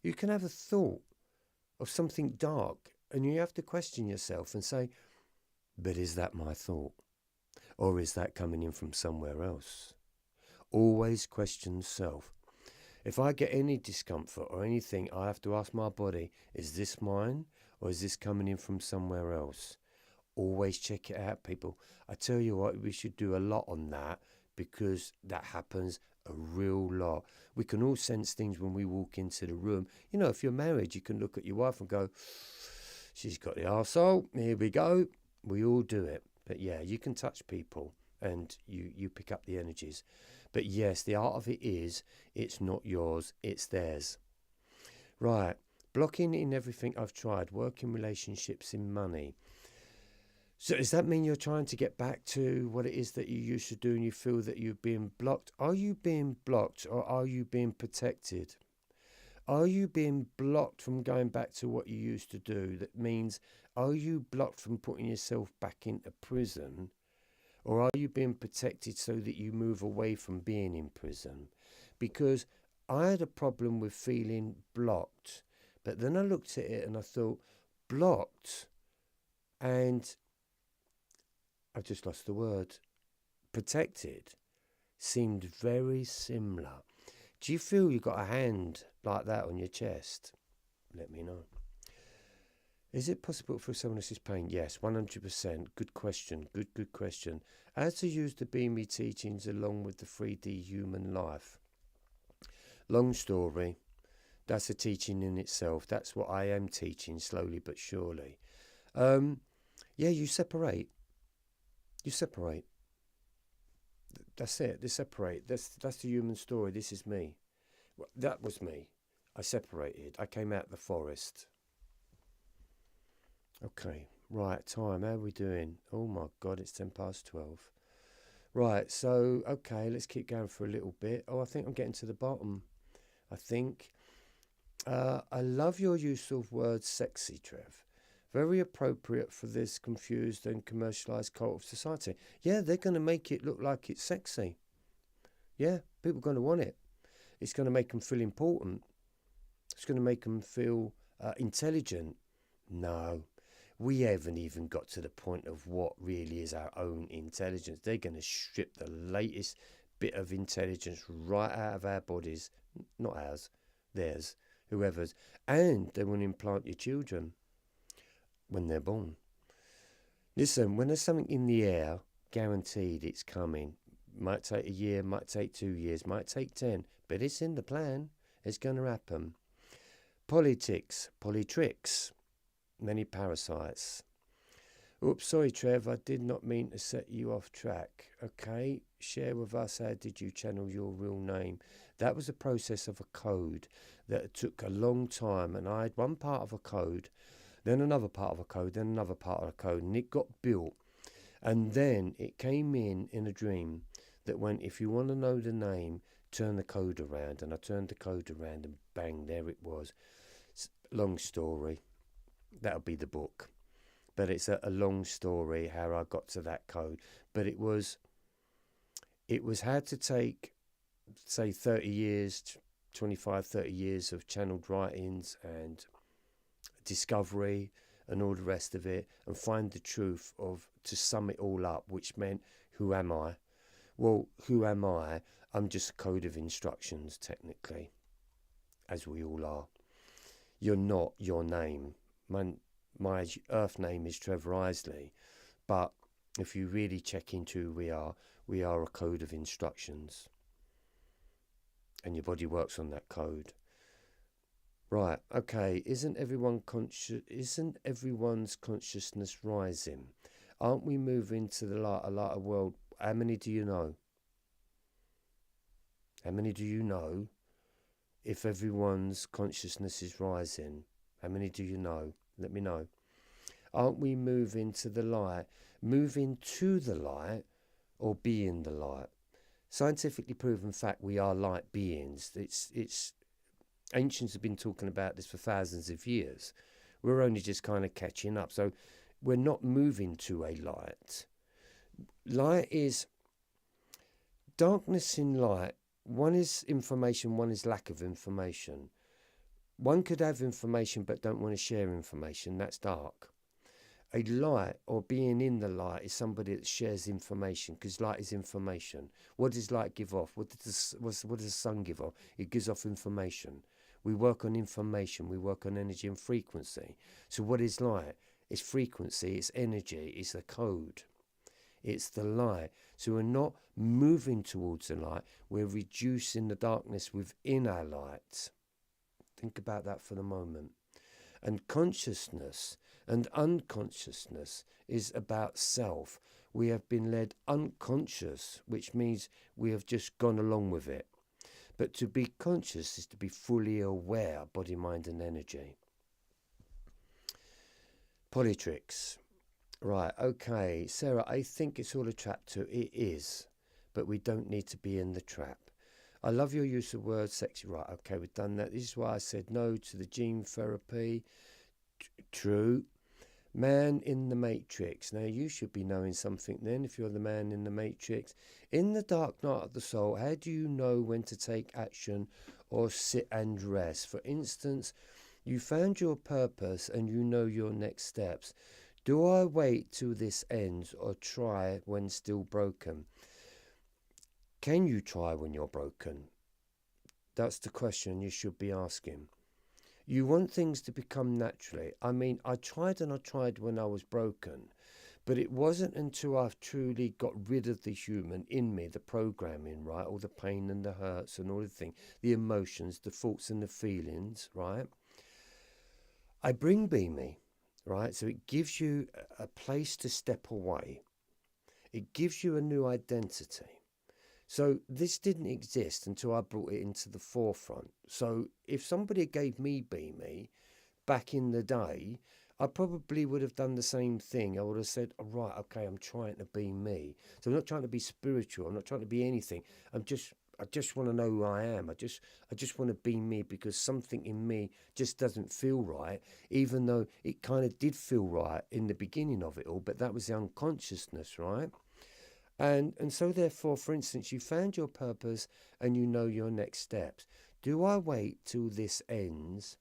You can have a thought of something dark, and you have to question yourself and say, but is that my thought? Or is that coming in from somewhere else? Always question self. If I get any discomfort or anything, I have to ask my body, is this mine or is this coming in from somewhere else? Always check it out, people. I tell you what, we should do a lot on that, because that happens a real lot. We can all sense things when we walk into the room. You know, if you're married, you can look at your wife and go, she's got the arsehole, here we go. We all do it. But yeah, you can touch people and you pick up the energies. But yes, the art of it is, it's not yours, it's theirs. Right, blocking in everything I've tried, working relationships, in money. So does that mean you're trying to get back to what it is that you used to do and you feel that you're being blocked? Are you being blocked or are you being protected? Are you being blocked from going back to what you used to do? That means, are you blocked from putting yourself back into prison? Or are you being protected so that you move away from being in prison? Because I had a problem with feeling blocked. But then I looked at it and I thought, blocked and I've just lost the word, protected, seemed very similar. Do you feel you got a hand like that on your chest? Let me know. Is it possible for someone else's pain? Yes, 100%. Good question. Good question. How to use the Beamy teachings along with the 3D human life? Long story. That's a teaching in itself. That's what I am teaching, slowly but surely. Yeah, you separate. You separate. That's it. They separate. That's the human story. This is me. That was me. I separated. I came out of the forest. Okay, right, time. How are we doing? Oh my God, it's 12:10. Right, so, okay, let's keep going for a little bit. Oh, I think I'm getting to the bottom. I think. I love your use of words sexy, Trev. Very appropriate for this confused and commercialised cult of society. Yeah, they're going to make it look like it's sexy. Yeah, people are going to want it. It's going to make them feel important. It's going to make them feel intelligent. No, we haven't even got to the point of what really is our own intelligence. They're going to strip the latest bit of intelligence right out of our bodies. Not ours, theirs, whoever's. And they want to implant your children when they're born. Listen, when there's something in the air, guaranteed it's coming. Might take a year, might take 2 years, might take 10, but it's in the plan. It's going to happen. Politics, politricks, many parasites. Oops, sorry, Trev, I did not mean to set you off track. Okay, share with us, how did you channel your real name? That was a process of a code that took a long time, and I had one part of a code, then another part of a code, then another part of a code, and it got built. And then it came in a dream that went, if you want to know the name, turn the code around. And I turned the code around and bang, there it was. Long story. That'll be the book. But it's a long story how I got to that code. But it was how to take, say, 30 years, 25, 30 years of channeled writings and discovery and all the rest of it, and find the truth of, to sum it all up, which meant, who am I? Well, who am I? I'm just a code of instructions, technically, as we all are. You're not your name. My earth name is Trevor Isley, but if you really check into who we are a code of instructions, and your body works on that code. Right, okay, isn't everyone's consciousness rising? Aren't we moving to the light, a lighter world? How many do you know? How many do you know if everyone's consciousness is rising? How many do you know? Let me know. Aren't we moving to the light? Moving to the light or being the light? Scientifically proven fact, we are light beings. It's ancients have been talking about this for thousands of years. We're only just kind of catching up. So we're not moving to a light. Light is darkness in light. One is information, one is lack of information. One could have information but don't want to share information. That's dark. A light, or being in the light, is somebody that shares information, because light is information. What does light give off? What does the sun give off? It gives off information. We work on information. We work on energy and frequency. So what is light? It's frequency. It's energy. It's the code. It's the light. So we're not moving towards the light. We're reducing the darkness within our light. Think about that for the moment. And consciousness and unconsciousness is about self. We have been led unconscious, which means we have just gone along with it. But to be conscious is to be fully aware, body, mind and energy. Polytricks. Right, okay. Sarah, I think it's all a trap too. It is. But we don't need to be in the trap. I love your use of words, sexy. Right, okay, we've done that. This is why I said no to the gene therapy. True. Man in the Matrix. Now, you should be knowing something then if you're the man in the Matrix. In the dark night of the soul, how do you know when to take action or sit and rest? For instance, you found your purpose and you know your next steps. Do I wait till this ends or try when still broken? Can you try when you're broken? That's the question you should be asking. You want things to become naturally. I mean, I tried when I was broken, but it wasn't until I've truly got rid of the human in me, the programming, right? All the pain and the hurts and all the things, the emotions, the thoughts and the feelings, right? I bring Be Me, right? So it gives you a place to step away. It gives you a new identity. So this didn't exist until I brought it into the forefront. So if somebody gave me Be Me back in the day, I probably would have done the same thing. I would have said, oh, right, okay, I'm trying to be me. So I'm not trying to be spiritual. I'm not trying to be anything. I just want to know who I am. I just want to be me, because something in me just doesn't feel right, even though it kind of did feel right in the beginning of it all. But that was the unconsciousness, right? And so therefore, for instance, you found your purpose and you know your next steps. Do I wait till this ends?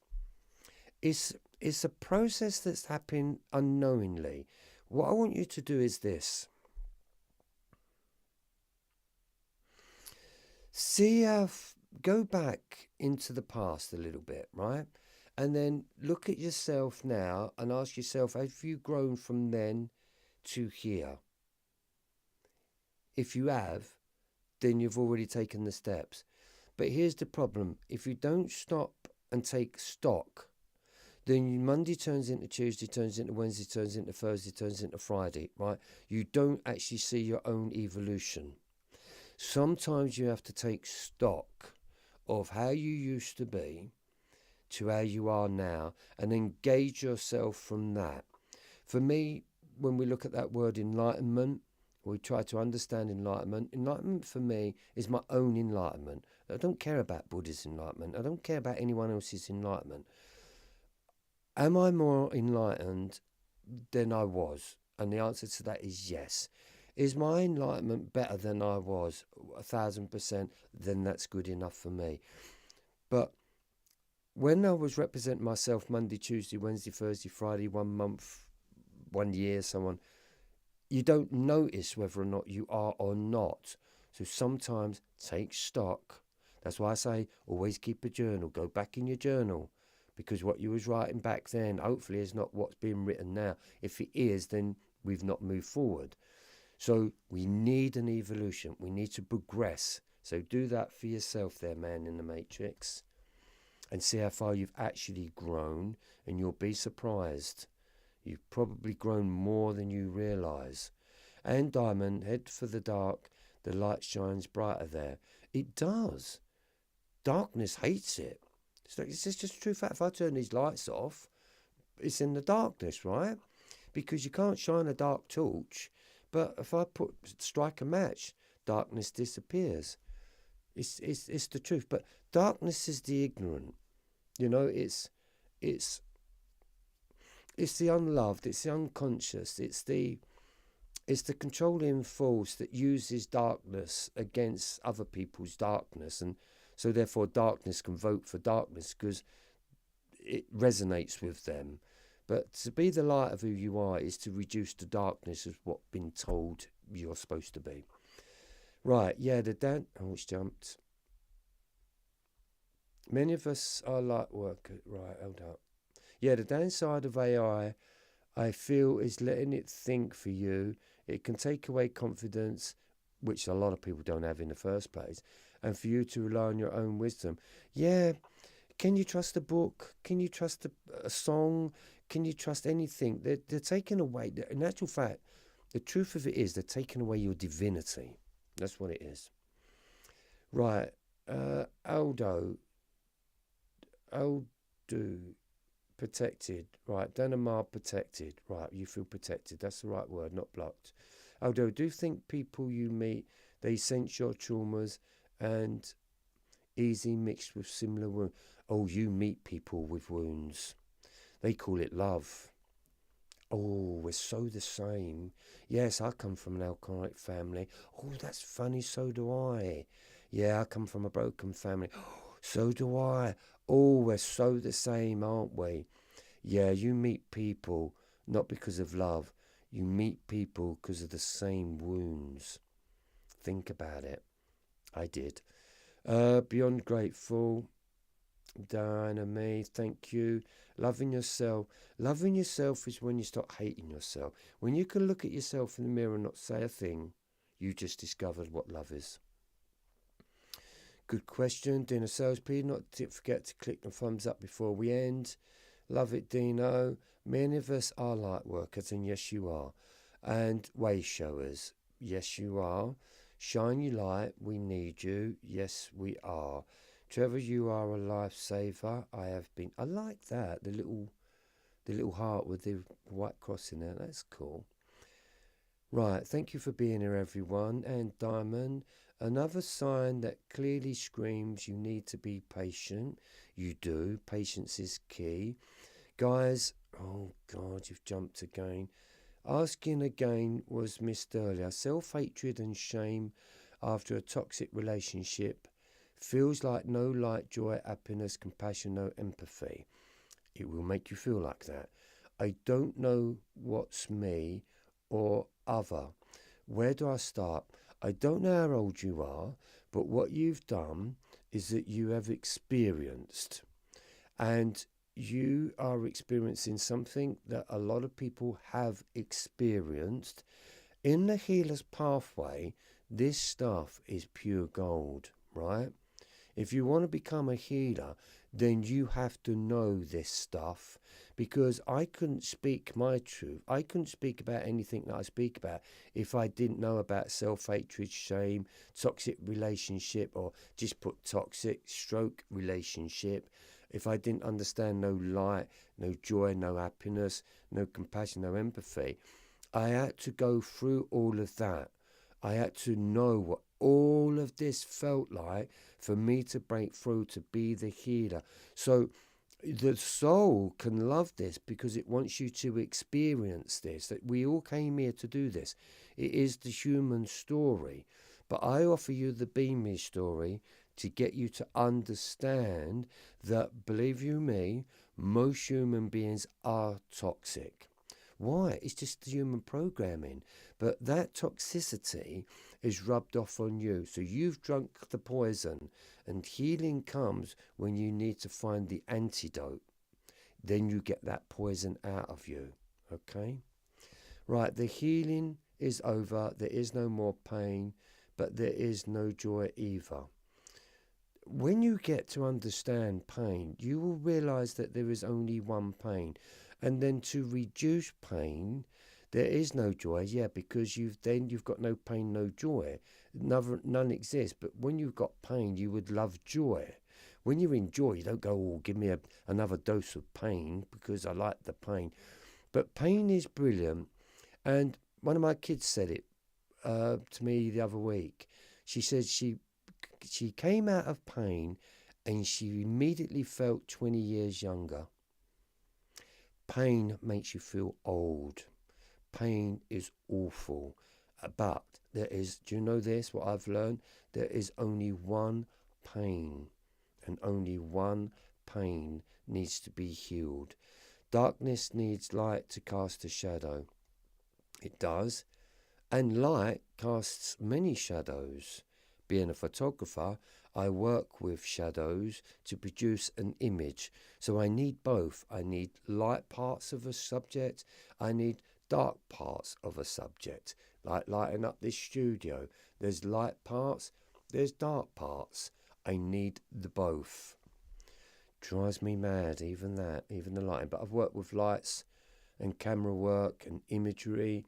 It's a process that's happening unknowingly. What I want you to do is this. Go back into the past a little bit, right? And then look at yourself now and ask yourself, have you grown from then to here? If you have, then you've already taken the steps. But here's the problem. If you don't stop and take stock, then Monday turns into Tuesday, turns into Wednesday, turns into Thursday, turns into Friday, right? You don't actually see your own evolution. Sometimes you have to take stock of how you used to be to how you are now and engage yourself from that. For me, when we look at that word enlightenment, we try to understand enlightenment. Enlightenment for me is my own enlightenment. I don't care about Buddha's enlightenment. I don't care about anyone else's enlightenment. Am I more enlightened than I was? And the answer to that is yes. Is my enlightenment better than I was? 1,000%. Then that's good enough for me. But when I was representing myself Monday, Tuesday, Wednesday, Thursday, Friday, 1 month, 1 year, so on, you don't notice whether or not you are or not. So sometimes take stock. That's why I say always keep a journal. Go back in your journal, because what you was writing back then hopefully is not what's being written now. If it is, then we've not moved forward. So we need an evolution. We need to progress. So do that for yourself there, man in the Matrix, and see how far you've actually grown, and you'll be surprised. You've probably grown more than you realise. And Diamond, head for the dark. The light shines brighter there. It does. Darkness hates it. It's just a true fact. If I turn these lights off, it's in the darkness, right? Because you can't shine a dark torch. But if I strike a match, darkness disappears. It's the truth. But darkness is the ignorant. You know, it's the unloved, it's the unconscious, it's the controlling force that uses darkness against other people's darkness, and so therefore darkness can vote for darkness because it resonates with them. But to be the light of who you are is to reduce the darkness of what's been told you're supposed to be. Right, yeah, oh, it's jumped. Many of us are light workers. Right, hold up. Yeah, the downside of AI, I feel, is letting it think for you. It can take away confidence, which a lot of people don't have in the first place, and for you to rely on your own wisdom. Yeah, can you trust a book? Can you trust a song? Can you trust anything? They're taking away, in actual fact, the truth of it is they're taking away your divinity. That's what it is. Right, Aldo, protected. Right, Danamar, protected. Right, you feel protected. That's the right word, not blocked. Aldo, do you think people you meet, they sense your traumas and easy mixed with similar wounds? Oh, you meet people with wounds. They call it love. Oh, we're so the same. Yes, I come from an alcoholic family. Oh, that's funny, so do I. Yeah, I come from a broken family. Oh, so do I. Oh, we're so the same, aren't we? Yeah, you meet people not because of love. You meet people because of the same wounds. Think about it. I did. Beyond grateful. Diana, me, thank you. Loving yourself. Loving yourself is when you stop hating yourself. When you can look at yourself in the mirror and not say a thing, you just discovered what love is. Good question, Dino Salespeople. Not to forget to click the thumbs up before we end. Love it, Dino. Many of us are light workers, and yes, you are. And way showers. Yes, you are. Shine your light. We need you. Yes, we are. Trevor, you are a lifesaver. I have been. I like that. The little heart with the white cross in there. That's cool. Right. Thank you for being here, everyone. And Diamond, another sign that clearly screams you need to be patient. You do. Patience is key. Guys, oh God, you've jumped again. Asking again was missed earlier. Self-hatred and shame after a toxic relationship feels like no light, joy, happiness, compassion, no empathy. It will make you feel like that. I don't know what's me or other. Where do I start? I don't know how old you are, but what you've done is that you have experienced, and you are experiencing something that a lot of people have experienced. In the healer's pathway, this stuff is pure gold, right? If you want to become a healer, then you have to know this stuff, because I couldn't speak my truth. I couldn't speak about anything that I speak about if I didn't know about self-hatred, shame, toxic relationship, or just put toxic stroke relationship. If I didn't understand no light, no joy, no happiness, no compassion, no empathy, I had to go through all of that. I had to know what all of this felt like for me to break through, to be the healer. So the soul can love this because it wants you to experience this, that we all came here to do this. It is the human story. But I offer you the Be Me story to get you to understand that, believe you me, most human beings are toxic. Why? It's just the human programming. But that toxicity is rubbed off on you. So you've drunk the poison, and healing comes when you need to find the antidote. Then you get that poison out of you. Okay? Right, the healing is over. There is no more pain, but there is no joy either. When you get to understand pain, you will realize that there is only one pain. And then to reduce pain, there is no joy, yeah, because you've got no pain, no joy. None exists. But when you've got pain, you would love joy. When you're in joy, you don't go, oh, give me another dose of pain because I like the pain. But pain is brilliant. And one of my kids said it to me the other week. She said she came out of pain and she immediately felt 20 years younger. Pain makes you feel old. Pain is awful. But there is, do you know this, what I've learned? There is only one pain, and only one pain needs to be healed. Darkness needs light to cast a shadow. It does. And light casts many shadows. Being a photographer, I work with shadows to produce an image. So I need both. I need light parts of a subject. I need dark parts of a subject. Like lighting up this studio. There's light parts, there's dark parts. I need the both. Drives me mad, even that, even the lighting. But I've worked with lights and camera work and imagery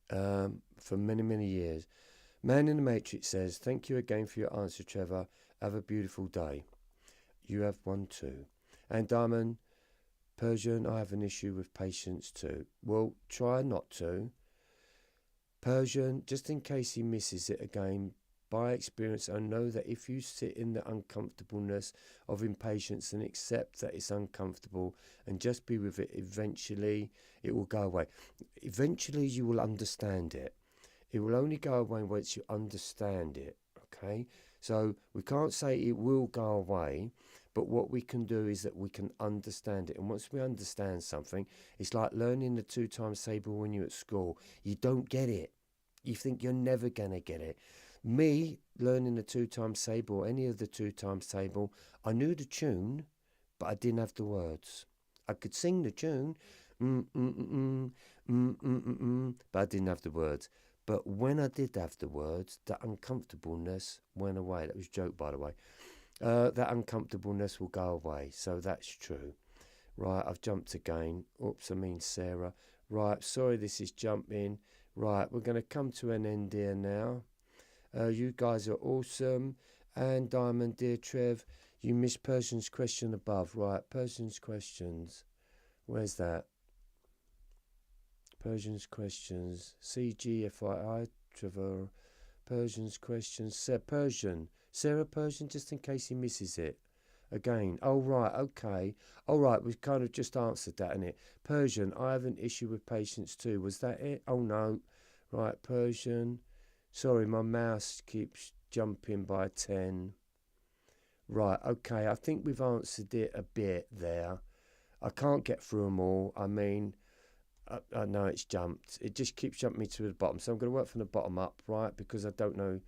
for many, many years. Man in the Matrix says, thank you again for your answer, Trevor. Have a beautiful day. You have one too. And Diamond, Persian, I have an issue with patience too. Well, try not to. Persian, just in case he misses it again, by experience, I know that if you sit in the uncomfortableness of impatience and accept that it's uncomfortable and just be with it, eventually it will go away. Eventually you will understand it. It will only go away once you understand it, okay? So we can't say it will go away, but what we can do is that we can understand it. And once we understand something, it's like learning the 2 times table when you're at school. You don't get it. You think you're never going to get it. Me, learning the 2 times table, or any of the 2 times table, I knew the tune, but I didn't have the words. I could sing the tune, but I didn't have the words. But when I did have the words, that uncomfortableness went away. That was a joke, by the way. That uncomfortableness will go away. So that's true. Right, I've jumped again. Oops, I mean Sarah. Right, sorry this is jumping. Right, we're going to come to an end here now. You guys are awesome. And Diamond, dear Trev, you missed Persian's question above. Right, Persian's questions. Where's that? Persian's questions. CGFII, Trevor. Persian's questions. Sarah Persian, just in case he misses it. Again. Oh, right, okay. All right, we've kind of just answered that, innit? Persian, I have an issue with patience too. Was that it? Oh, no. Right, Persian. Sorry, my mouse keeps jumping by 10. Right, okay, I think we've answered it a bit there. I can't get through them all. I mean, I know it's jumped. It just keeps jumping me to the bottom. So I'm going to work from the bottom up, right, because I don't know.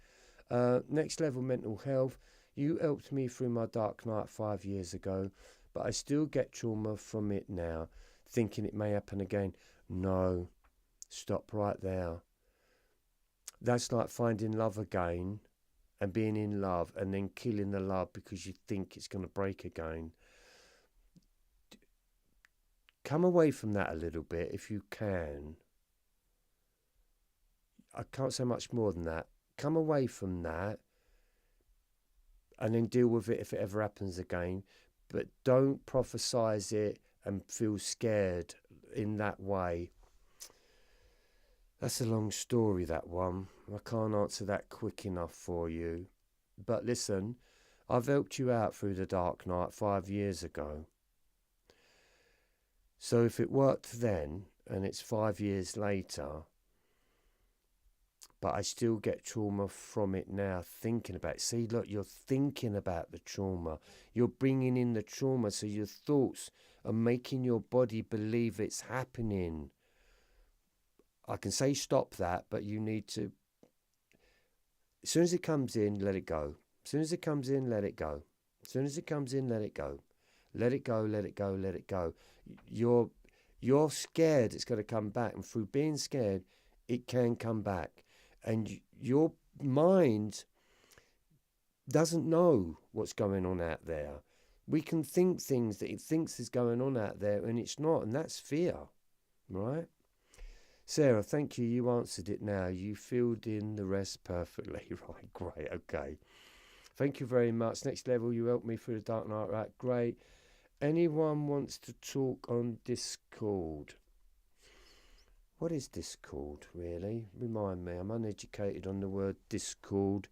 Next level mental health. You helped me through my dark night 5 years ago, but I still get trauma from it now, thinking it may happen again. No, stop right there. That's like finding love again and being in love and then killing the love because you think it's going to break again. Come away from that a little bit if you can. I can't say much more than that. Come away from that and then deal with it if it ever happens again. But don't prophesize it and feel scared in that way. That's a long story, that one. I can't answer that quick enough for you. But listen, I've helped you out through the dark night 5 years ago. So if it worked then, and it's 5 years later, but I still get trauma from it now, thinking about it. See, look, you're thinking about the trauma. You're bringing in the trauma, so your thoughts are making your body believe it's happening. I can say stop that, but you need to, as soon as it comes in, let it go. As soon as it comes in, let it go. As soon as it comes in, let it go. Let it go, let it go, let it go. You're scared it's going to come back, and through being scared, it can come back. And your mind doesn't know what's going on out there. We can think things that it thinks is going on out there, and it's not, and that's fear, right? Sarah, thank you. You answered it now. You filled in the rest perfectly. Right, great, okay. Thank you very much. Next level, you helped me through the dark night. Right, great. Anyone wants to talk on Discord? What is Discord, really? Remind me. I'm uneducated on the word Discord.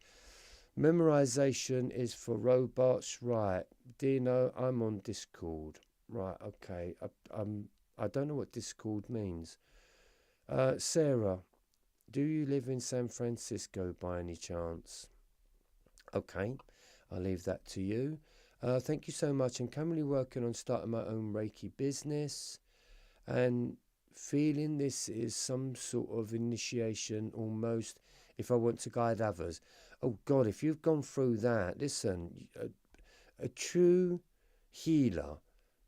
Memorization is for robots. Right. Dino, I'm on Discord. Right, okay. I don't know what Discord means. Sarah, do you live in San Francisco by any chance? Okay, I'll leave that to you. Thank you so much. I'm currently working on starting my own Reiki business. and feeling this is some sort of initiation almost, if I want to guide others. Oh God, if you've gone through that, listen, a true healer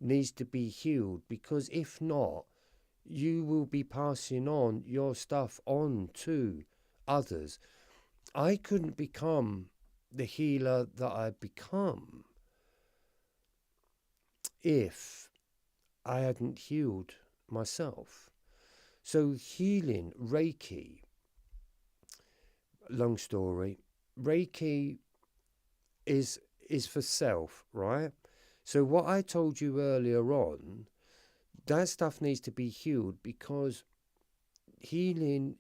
needs to be healed, because if not, you will be passing on your stuff on to others. I couldn't become the healer that I've become if I hadn't healed myself. So healing, Reiki, long story, Reiki is for self, right? So what I told you earlier on, that stuff needs to be healed, because healing,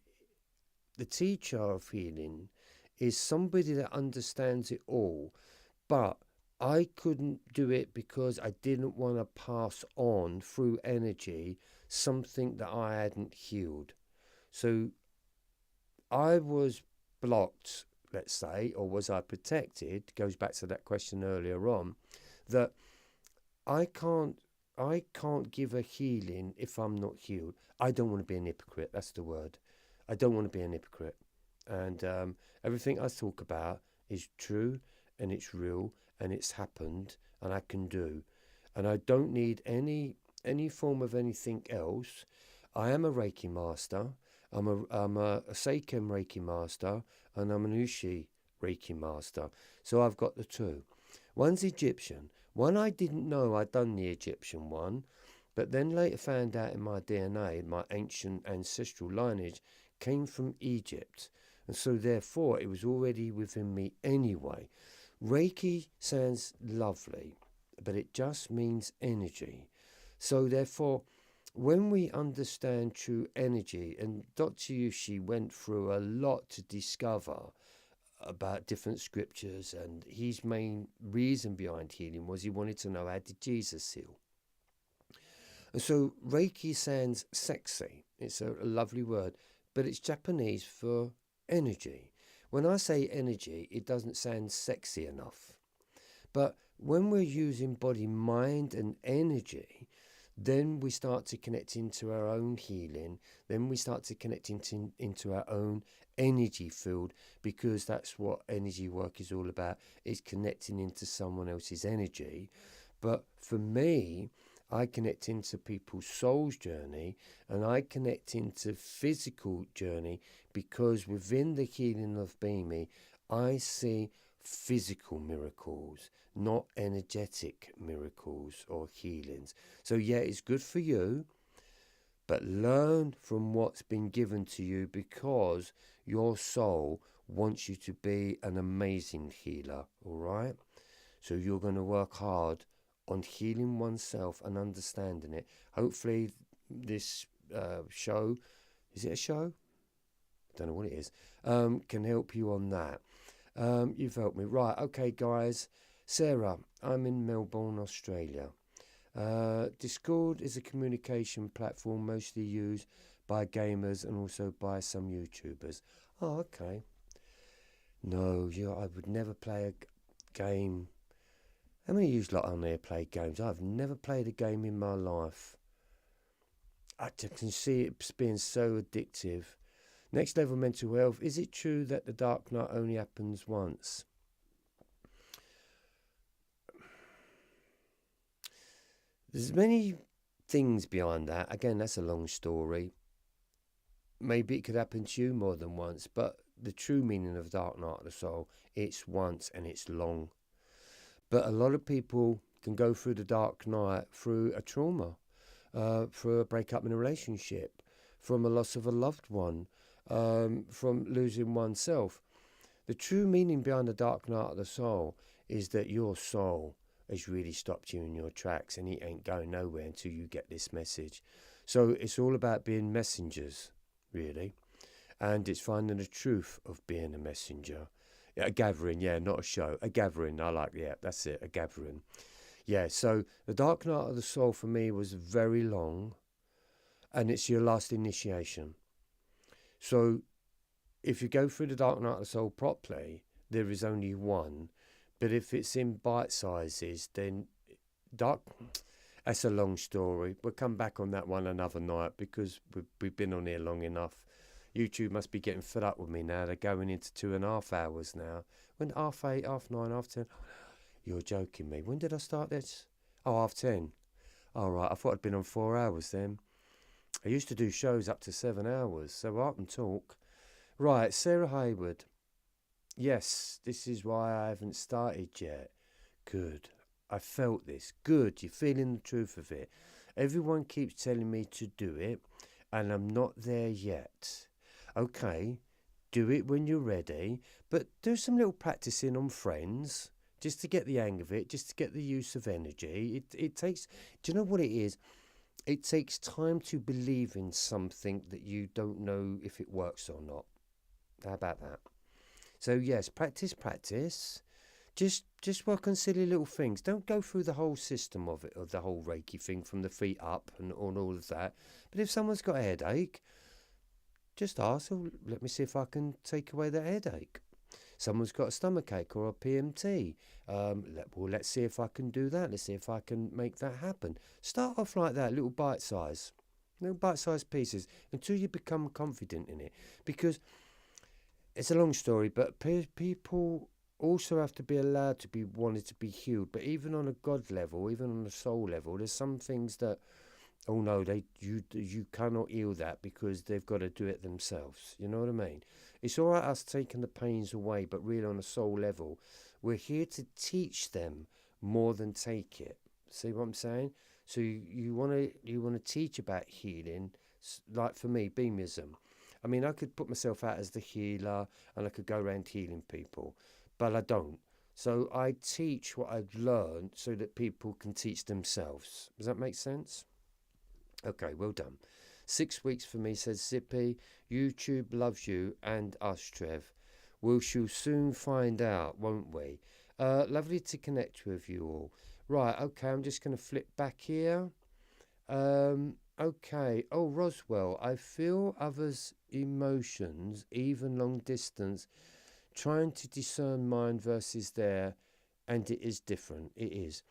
the teacher of healing, is somebody that understands it all. But I couldn't do it because I didn't want to pass on through energy something that I hadn't healed. So I was blocked, let's say, or was I protected? Goes back to that question earlier on, that I can't give a healing if I'm not healed. I don't want to be an hypocrite. That's the word. I don't want to be an hypocrite. And everything I talk about is true, and it's real, and it's happened, and I can do. And I don't need any form of anything else. I am a Reiki master. I'm a Seiken Reiki master, and I'm an Ushi Reiki master. So I've got the two. One's Egyptian. One I didn't know I'd done the Egyptian one, but then later found out in my DNA, my ancient ancestral lineage came from Egypt. And so therefore it was already within me anyway. Reiki sounds lovely, but it just means energy. So therefore, when we understand true energy, and Dr. Yushi went through a lot to discover about different scriptures, and his main reason behind healing was he wanted to know, how did Jesus heal? And so Reiki sounds sexy. It's a lovely word, but it's Japanese for energy. When I say energy, it doesn't sound sexy enough. But when we're using body, mind and energy, then we start to connect into our own healing. Then we start to connect into our own energy field, because that's what energy work is all about, is connecting into someone else's energy. But for me, I connect into people's soul's journey, and I connect into physical journey, because within the healing of Beamy, I see physical miracles, not energetic miracles or healings. So yeah, it's good for you, but learn from what's been given to you, because your soul wants you to be an amazing healer, all right? So you're going to work hard on healing oneself and understanding it. Hopefully this show, is it a show? I don't know what it is, can help you on that. You've helped me. Right, okay, guys. Sarah, I'm in Melbourne, Australia. Discord is a communication platform mostly used by gamers and also by some YouTubers. Oh, okay. No, I would never play a game. How many of you lot on there play games? I've never played a game in my life. I can see it being so addictive. Next level mental health. Is it true that the dark night only happens once? There's many things behind that. Again, that's a long story. Maybe it could happen to you more than once, but the true meaning of dark night of the soul, it's once and it's long. But a lot of people can go through the dark night through a trauma, through a breakup in a relationship, from a loss of a loved one, from losing oneself. The true meaning behind the dark night of the soul is that your soul has really stopped you in your tracks, and it ain't going nowhere until you get this message. So it's all about being messengers, really. And it's finding the truth of being a messenger. Yeah, a gathering, yeah, not a show. A gathering, I like, yeah, that's it, a gathering. Yeah, so the dark night of the soul for me was very long, and it's your last initiation. So if you go through the dark night of the soul properly, there is only one. But if it's in bite sizes, then That's a long story. We'll come back on that one another night because we've been on here long enough. YouTube must be getting fed up with me now. They're going into 2.5 hours now. When 8:30, 9:30, 10:30. You're joking me. When did I start this? Oh, 10:30. All right, I thought I'd been on 4 hours then. I used to do shows up to 7 hours, so I can talk. Right, Sarah Hayward. Yes, this is why I haven't started yet. Good. I felt this. Good. You're feeling the truth of it. Everyone keeps telling me to do it, and I'm not there yet. Okay, do it when you're ready, but do some little practicing on friends just to get the hang of it, just to get the use of energy. It takes, do you know what it is? It takes time to believe in something that you don't know if it works or not. How about that? So yes, practice. Just work on silly little things. Don't go through the whole system of it, of the whole Reiki thing from the feet up and on all of that. But if someone's got a headache, just ask, oh, let me see if I can take away that headache. Someone's got a stomachache or a PMT. Let's see if I can do that. Let's see if I can make that happen. Start off like that, little bite-sized pieces until you become confident in it. Because it's a long story, but people also have to be allowed to be wanted to be healed. But even on a God level, even on a soul level, there's some things that, oh no, you cannot heal that because they've got to do it themselves. You know what I mean? It's all right us taking the pains away, but really on a soul level, we're here to teach them more than take it. See what I'm saying? So you want to teach about healing, like for me, beamism. I mean, I could put myself out as the healer and I could go around healing people, but I don't. So I teach what I've learned so that people can teach themselves. Does that make sense? Okay, well done. 6 weeks for me, says Zippy. YouTube loves you and us, Trev. We shall soon find out, won't we? Lovely to connect with you all. Right, okay, I'm just going to flip back here. Okay. Oh, Roswell, I feel others' emotions, even long distance, trying to discern mine versus their, and it is different. It is.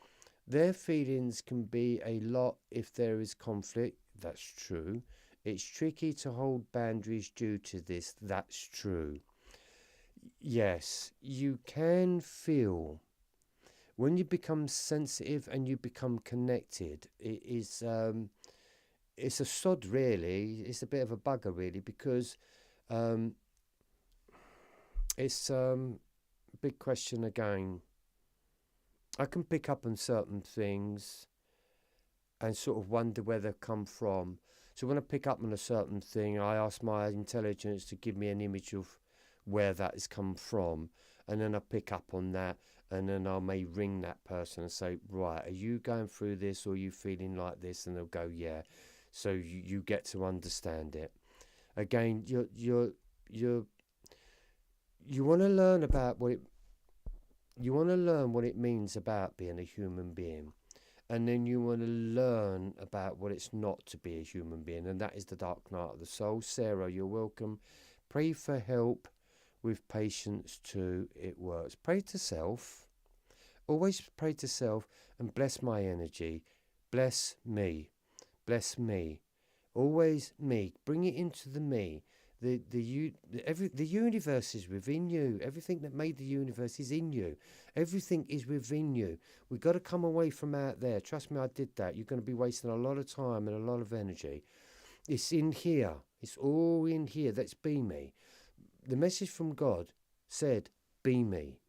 Their feelings can be a lot if there is conflict. That's true. It's tricky to hold boundaries due to this. That's true. Yes, you can feel when you become sensitive and you become connected. It is. It's a sod, really. It's a bit of a bugger, really, because it's a big question again. I can pick up on certain things and sort of wonder where they've come from. So when I pick up on a certain thing, I ask my intelligence to give me an image of where that has come from. And then I pick up on that, and then I may ring that person and say, right, are you going through this or are you feeling like this? And they'll go, yeah. So you get to understand it. Again, you want to learn about what it, you want to learn what it means about being a human being. And then you want to learn about what it's not to be a human being, and that is the dark night of the soul. Sarah, you're welcome. Pray for help with patience too. It works. Pray to self. Always pray to self and bless my energy. Bless me. Bless me. Always me. Bring it into the me. The universe is within you. Everything that made the universe is in you. Everything is within you. We've got to come away from out there. Trust me, I did that. You're going to be wasting a lot of time and a lot of energy. It's in here. It's all in here. That's be me. The message from God said, be me.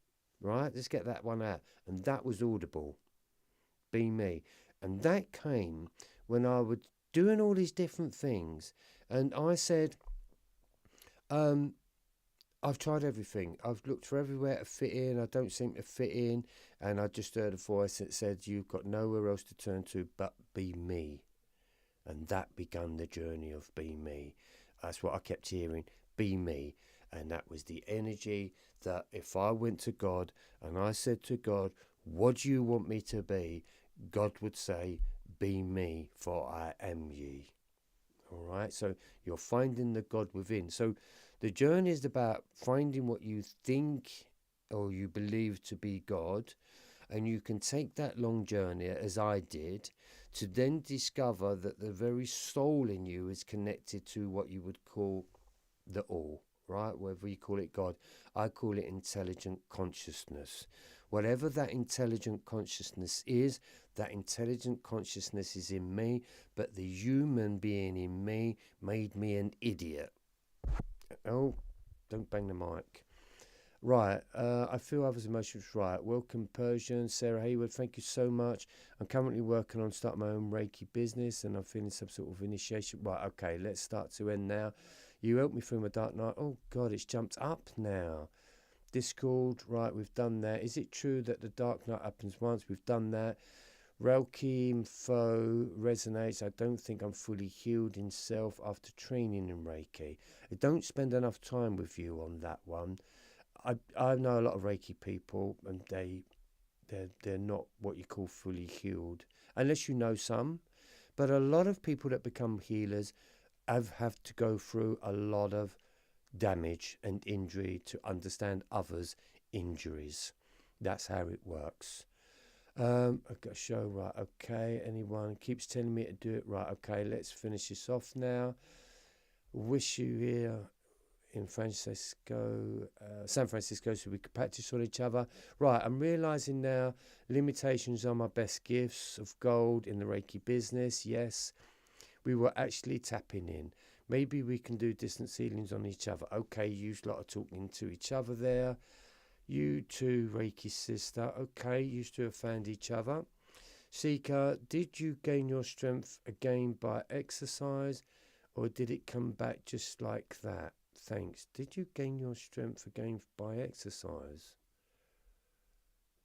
Right? Let's get that one out. And that was audible. Be me. And that came when I was doing all these different things. And I said, I've tried everything. I've looked for everywhere to fit in. I don't seem to fit in. And I just heard a voice that said, you've got nowhere else to turn to but be me. And that began the journey of be me. That's what I kept hearing, be me. And that was the energy that if I went to God and I said to God, what do you want me to be? God would say, be me, for I am ye. All right, so you're finding the God within. So the journey is about finding what you think or you believe to be God, And you can take that long journey, as I did, to then discover that the very soul in you is connected to what you would call the all, right? Whether you call it God, I call it intelligent consciousness. Whatever that intelligent consciousness is, that intelligent consciousness is in me, but the human being in me made me an idiot. Oh, don't bang the mic. Right, I feel others' emotions right. Welcome, Persian. Sarah Hayward, thank you so much. I'm currently working on starting my own Reiki business and I'm feeling some sort of initiation. Right, okay, let's start to end now. You helped me through my dark night. Oh, God, it's jumped up now. Discord, right, we've done that. Is it true that the dark night happens once? We've done that. Reiki info resonates. I don't think I'm fully healed in self after training in Reiki. I don't spend enough time with you on that one. I know a lot of Reiki people, and they're not what you call fully healed, unless you know some. But a lot of people that become healers have to go through a lot of damage and injury to understand others' injuries. That's how it works. I've got a show, right, okay. Anyone keeps telling me to do it, right, okay, let's finish this off now. Wish you here in San Francisco, so we could practice on each other. Right, I'm realising now limitations are my best gifts of gold in the Reiki business. Yes, we were actually tapping in. Maybe we can do distant ceilings on each other. Okay, you lot are talking to each other there. You two, Reiki sister. Okay, you two have found each other. Seeker, did you gain your strength again by exercise, or did it come back just like that? Thanks. Did you gain your strength again by exercise?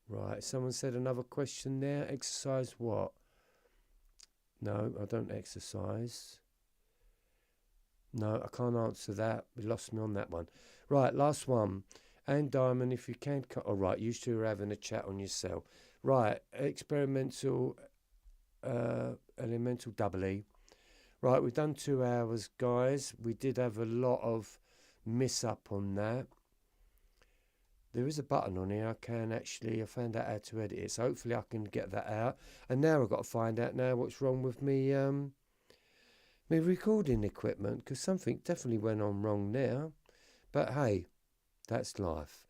Right, someone said another question there. Exercise what? No, I don't exercise. No, I can't answer that. We lost me on that one. Right, last one. And Diamond, if you can cut. All right, you two are having a chat on your cell. Right, experimental, elemental double E. Right, we've done 2 hours, guys. We did have a lot of miss up on that. There is a button on here. I found out how to edit it, so hopefully I can get that out. And now I've got to find out now what's wrong with me recording equipment, because something definitely went on wrong there. But hey, that's life.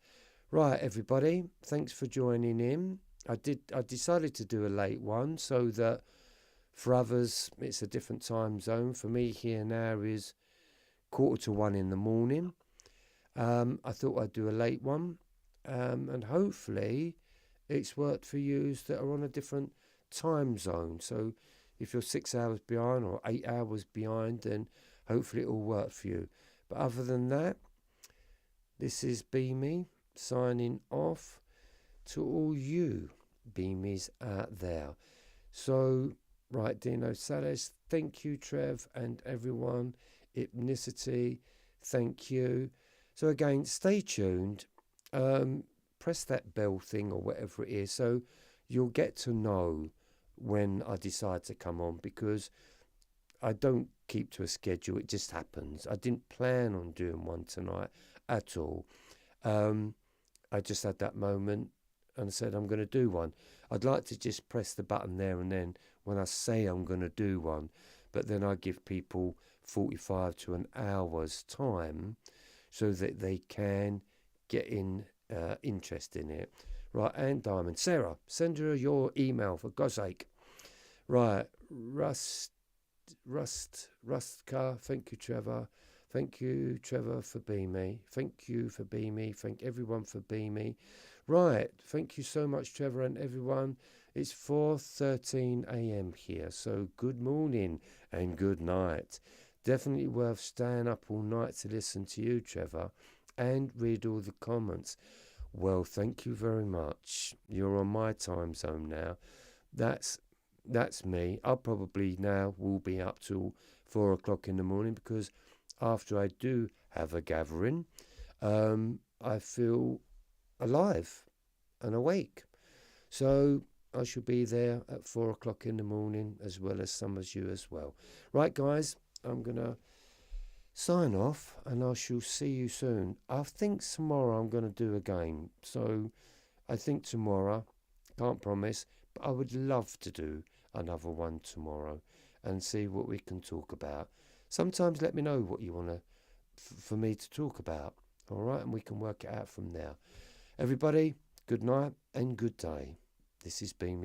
Right, everybody, thanks for joining in. I decided to do a late one so that for others it's a different time zone. For me here now is 1:45 in the morning. I thought I'd do a late one, and hopefully it's worked for you that are on a different time zone. So if you're 6 hours behind or 8 hours behind, then hopefully it will work for you. But other than that, this is Beamy signing off to all you Beamies out there. So, right, Dino Salas, thank you, Trev, and everyone. Hypnicity, thank you. So again, stay tuned. Press that bell thing or whatever it is, so you'll get to know when I decide to come on, because I don't keep to a schedule. It just happens. I didn't plan on doing one tonight at all. I just had that moment and said I'm going to do one. I'd like to just press the button there and then when I say I'm going to do one, but then I give people 45 to an hour's time so that they can get interest in it. Right, and Diamond. Sarah, send her your email for God's sake. Right, Rustka, thank you, Trevor. Thank you, Trevor, for being me. Thank you for being me. Thank everyone for being me. Right, thank you so much, Trevor, and everyone. It's 4:13 a.m. here, so good morning and good night. Definitely worth staying up all night to listen to you, Trevor, and read all the comments. Well, thank you very much. You're on my time zone now. That's me. I probably now will be up till 4 o'clock in the morning, because after I do have a gathering, I feel alive and awake. So I shall be there at 4 o'clock in the morning, as well as some of you as well. Right, guys, I'm going to sign off and I shall see you soon. I think tomorrow I'm going to do a game. So I think tomorrow Can't promise, but I would love to do another one tomorrow and see what we can talk about. Sometimes let me know what you want to for me to talk about, all right, and we can work it out from there. Everybody, good night and good day. This has been me.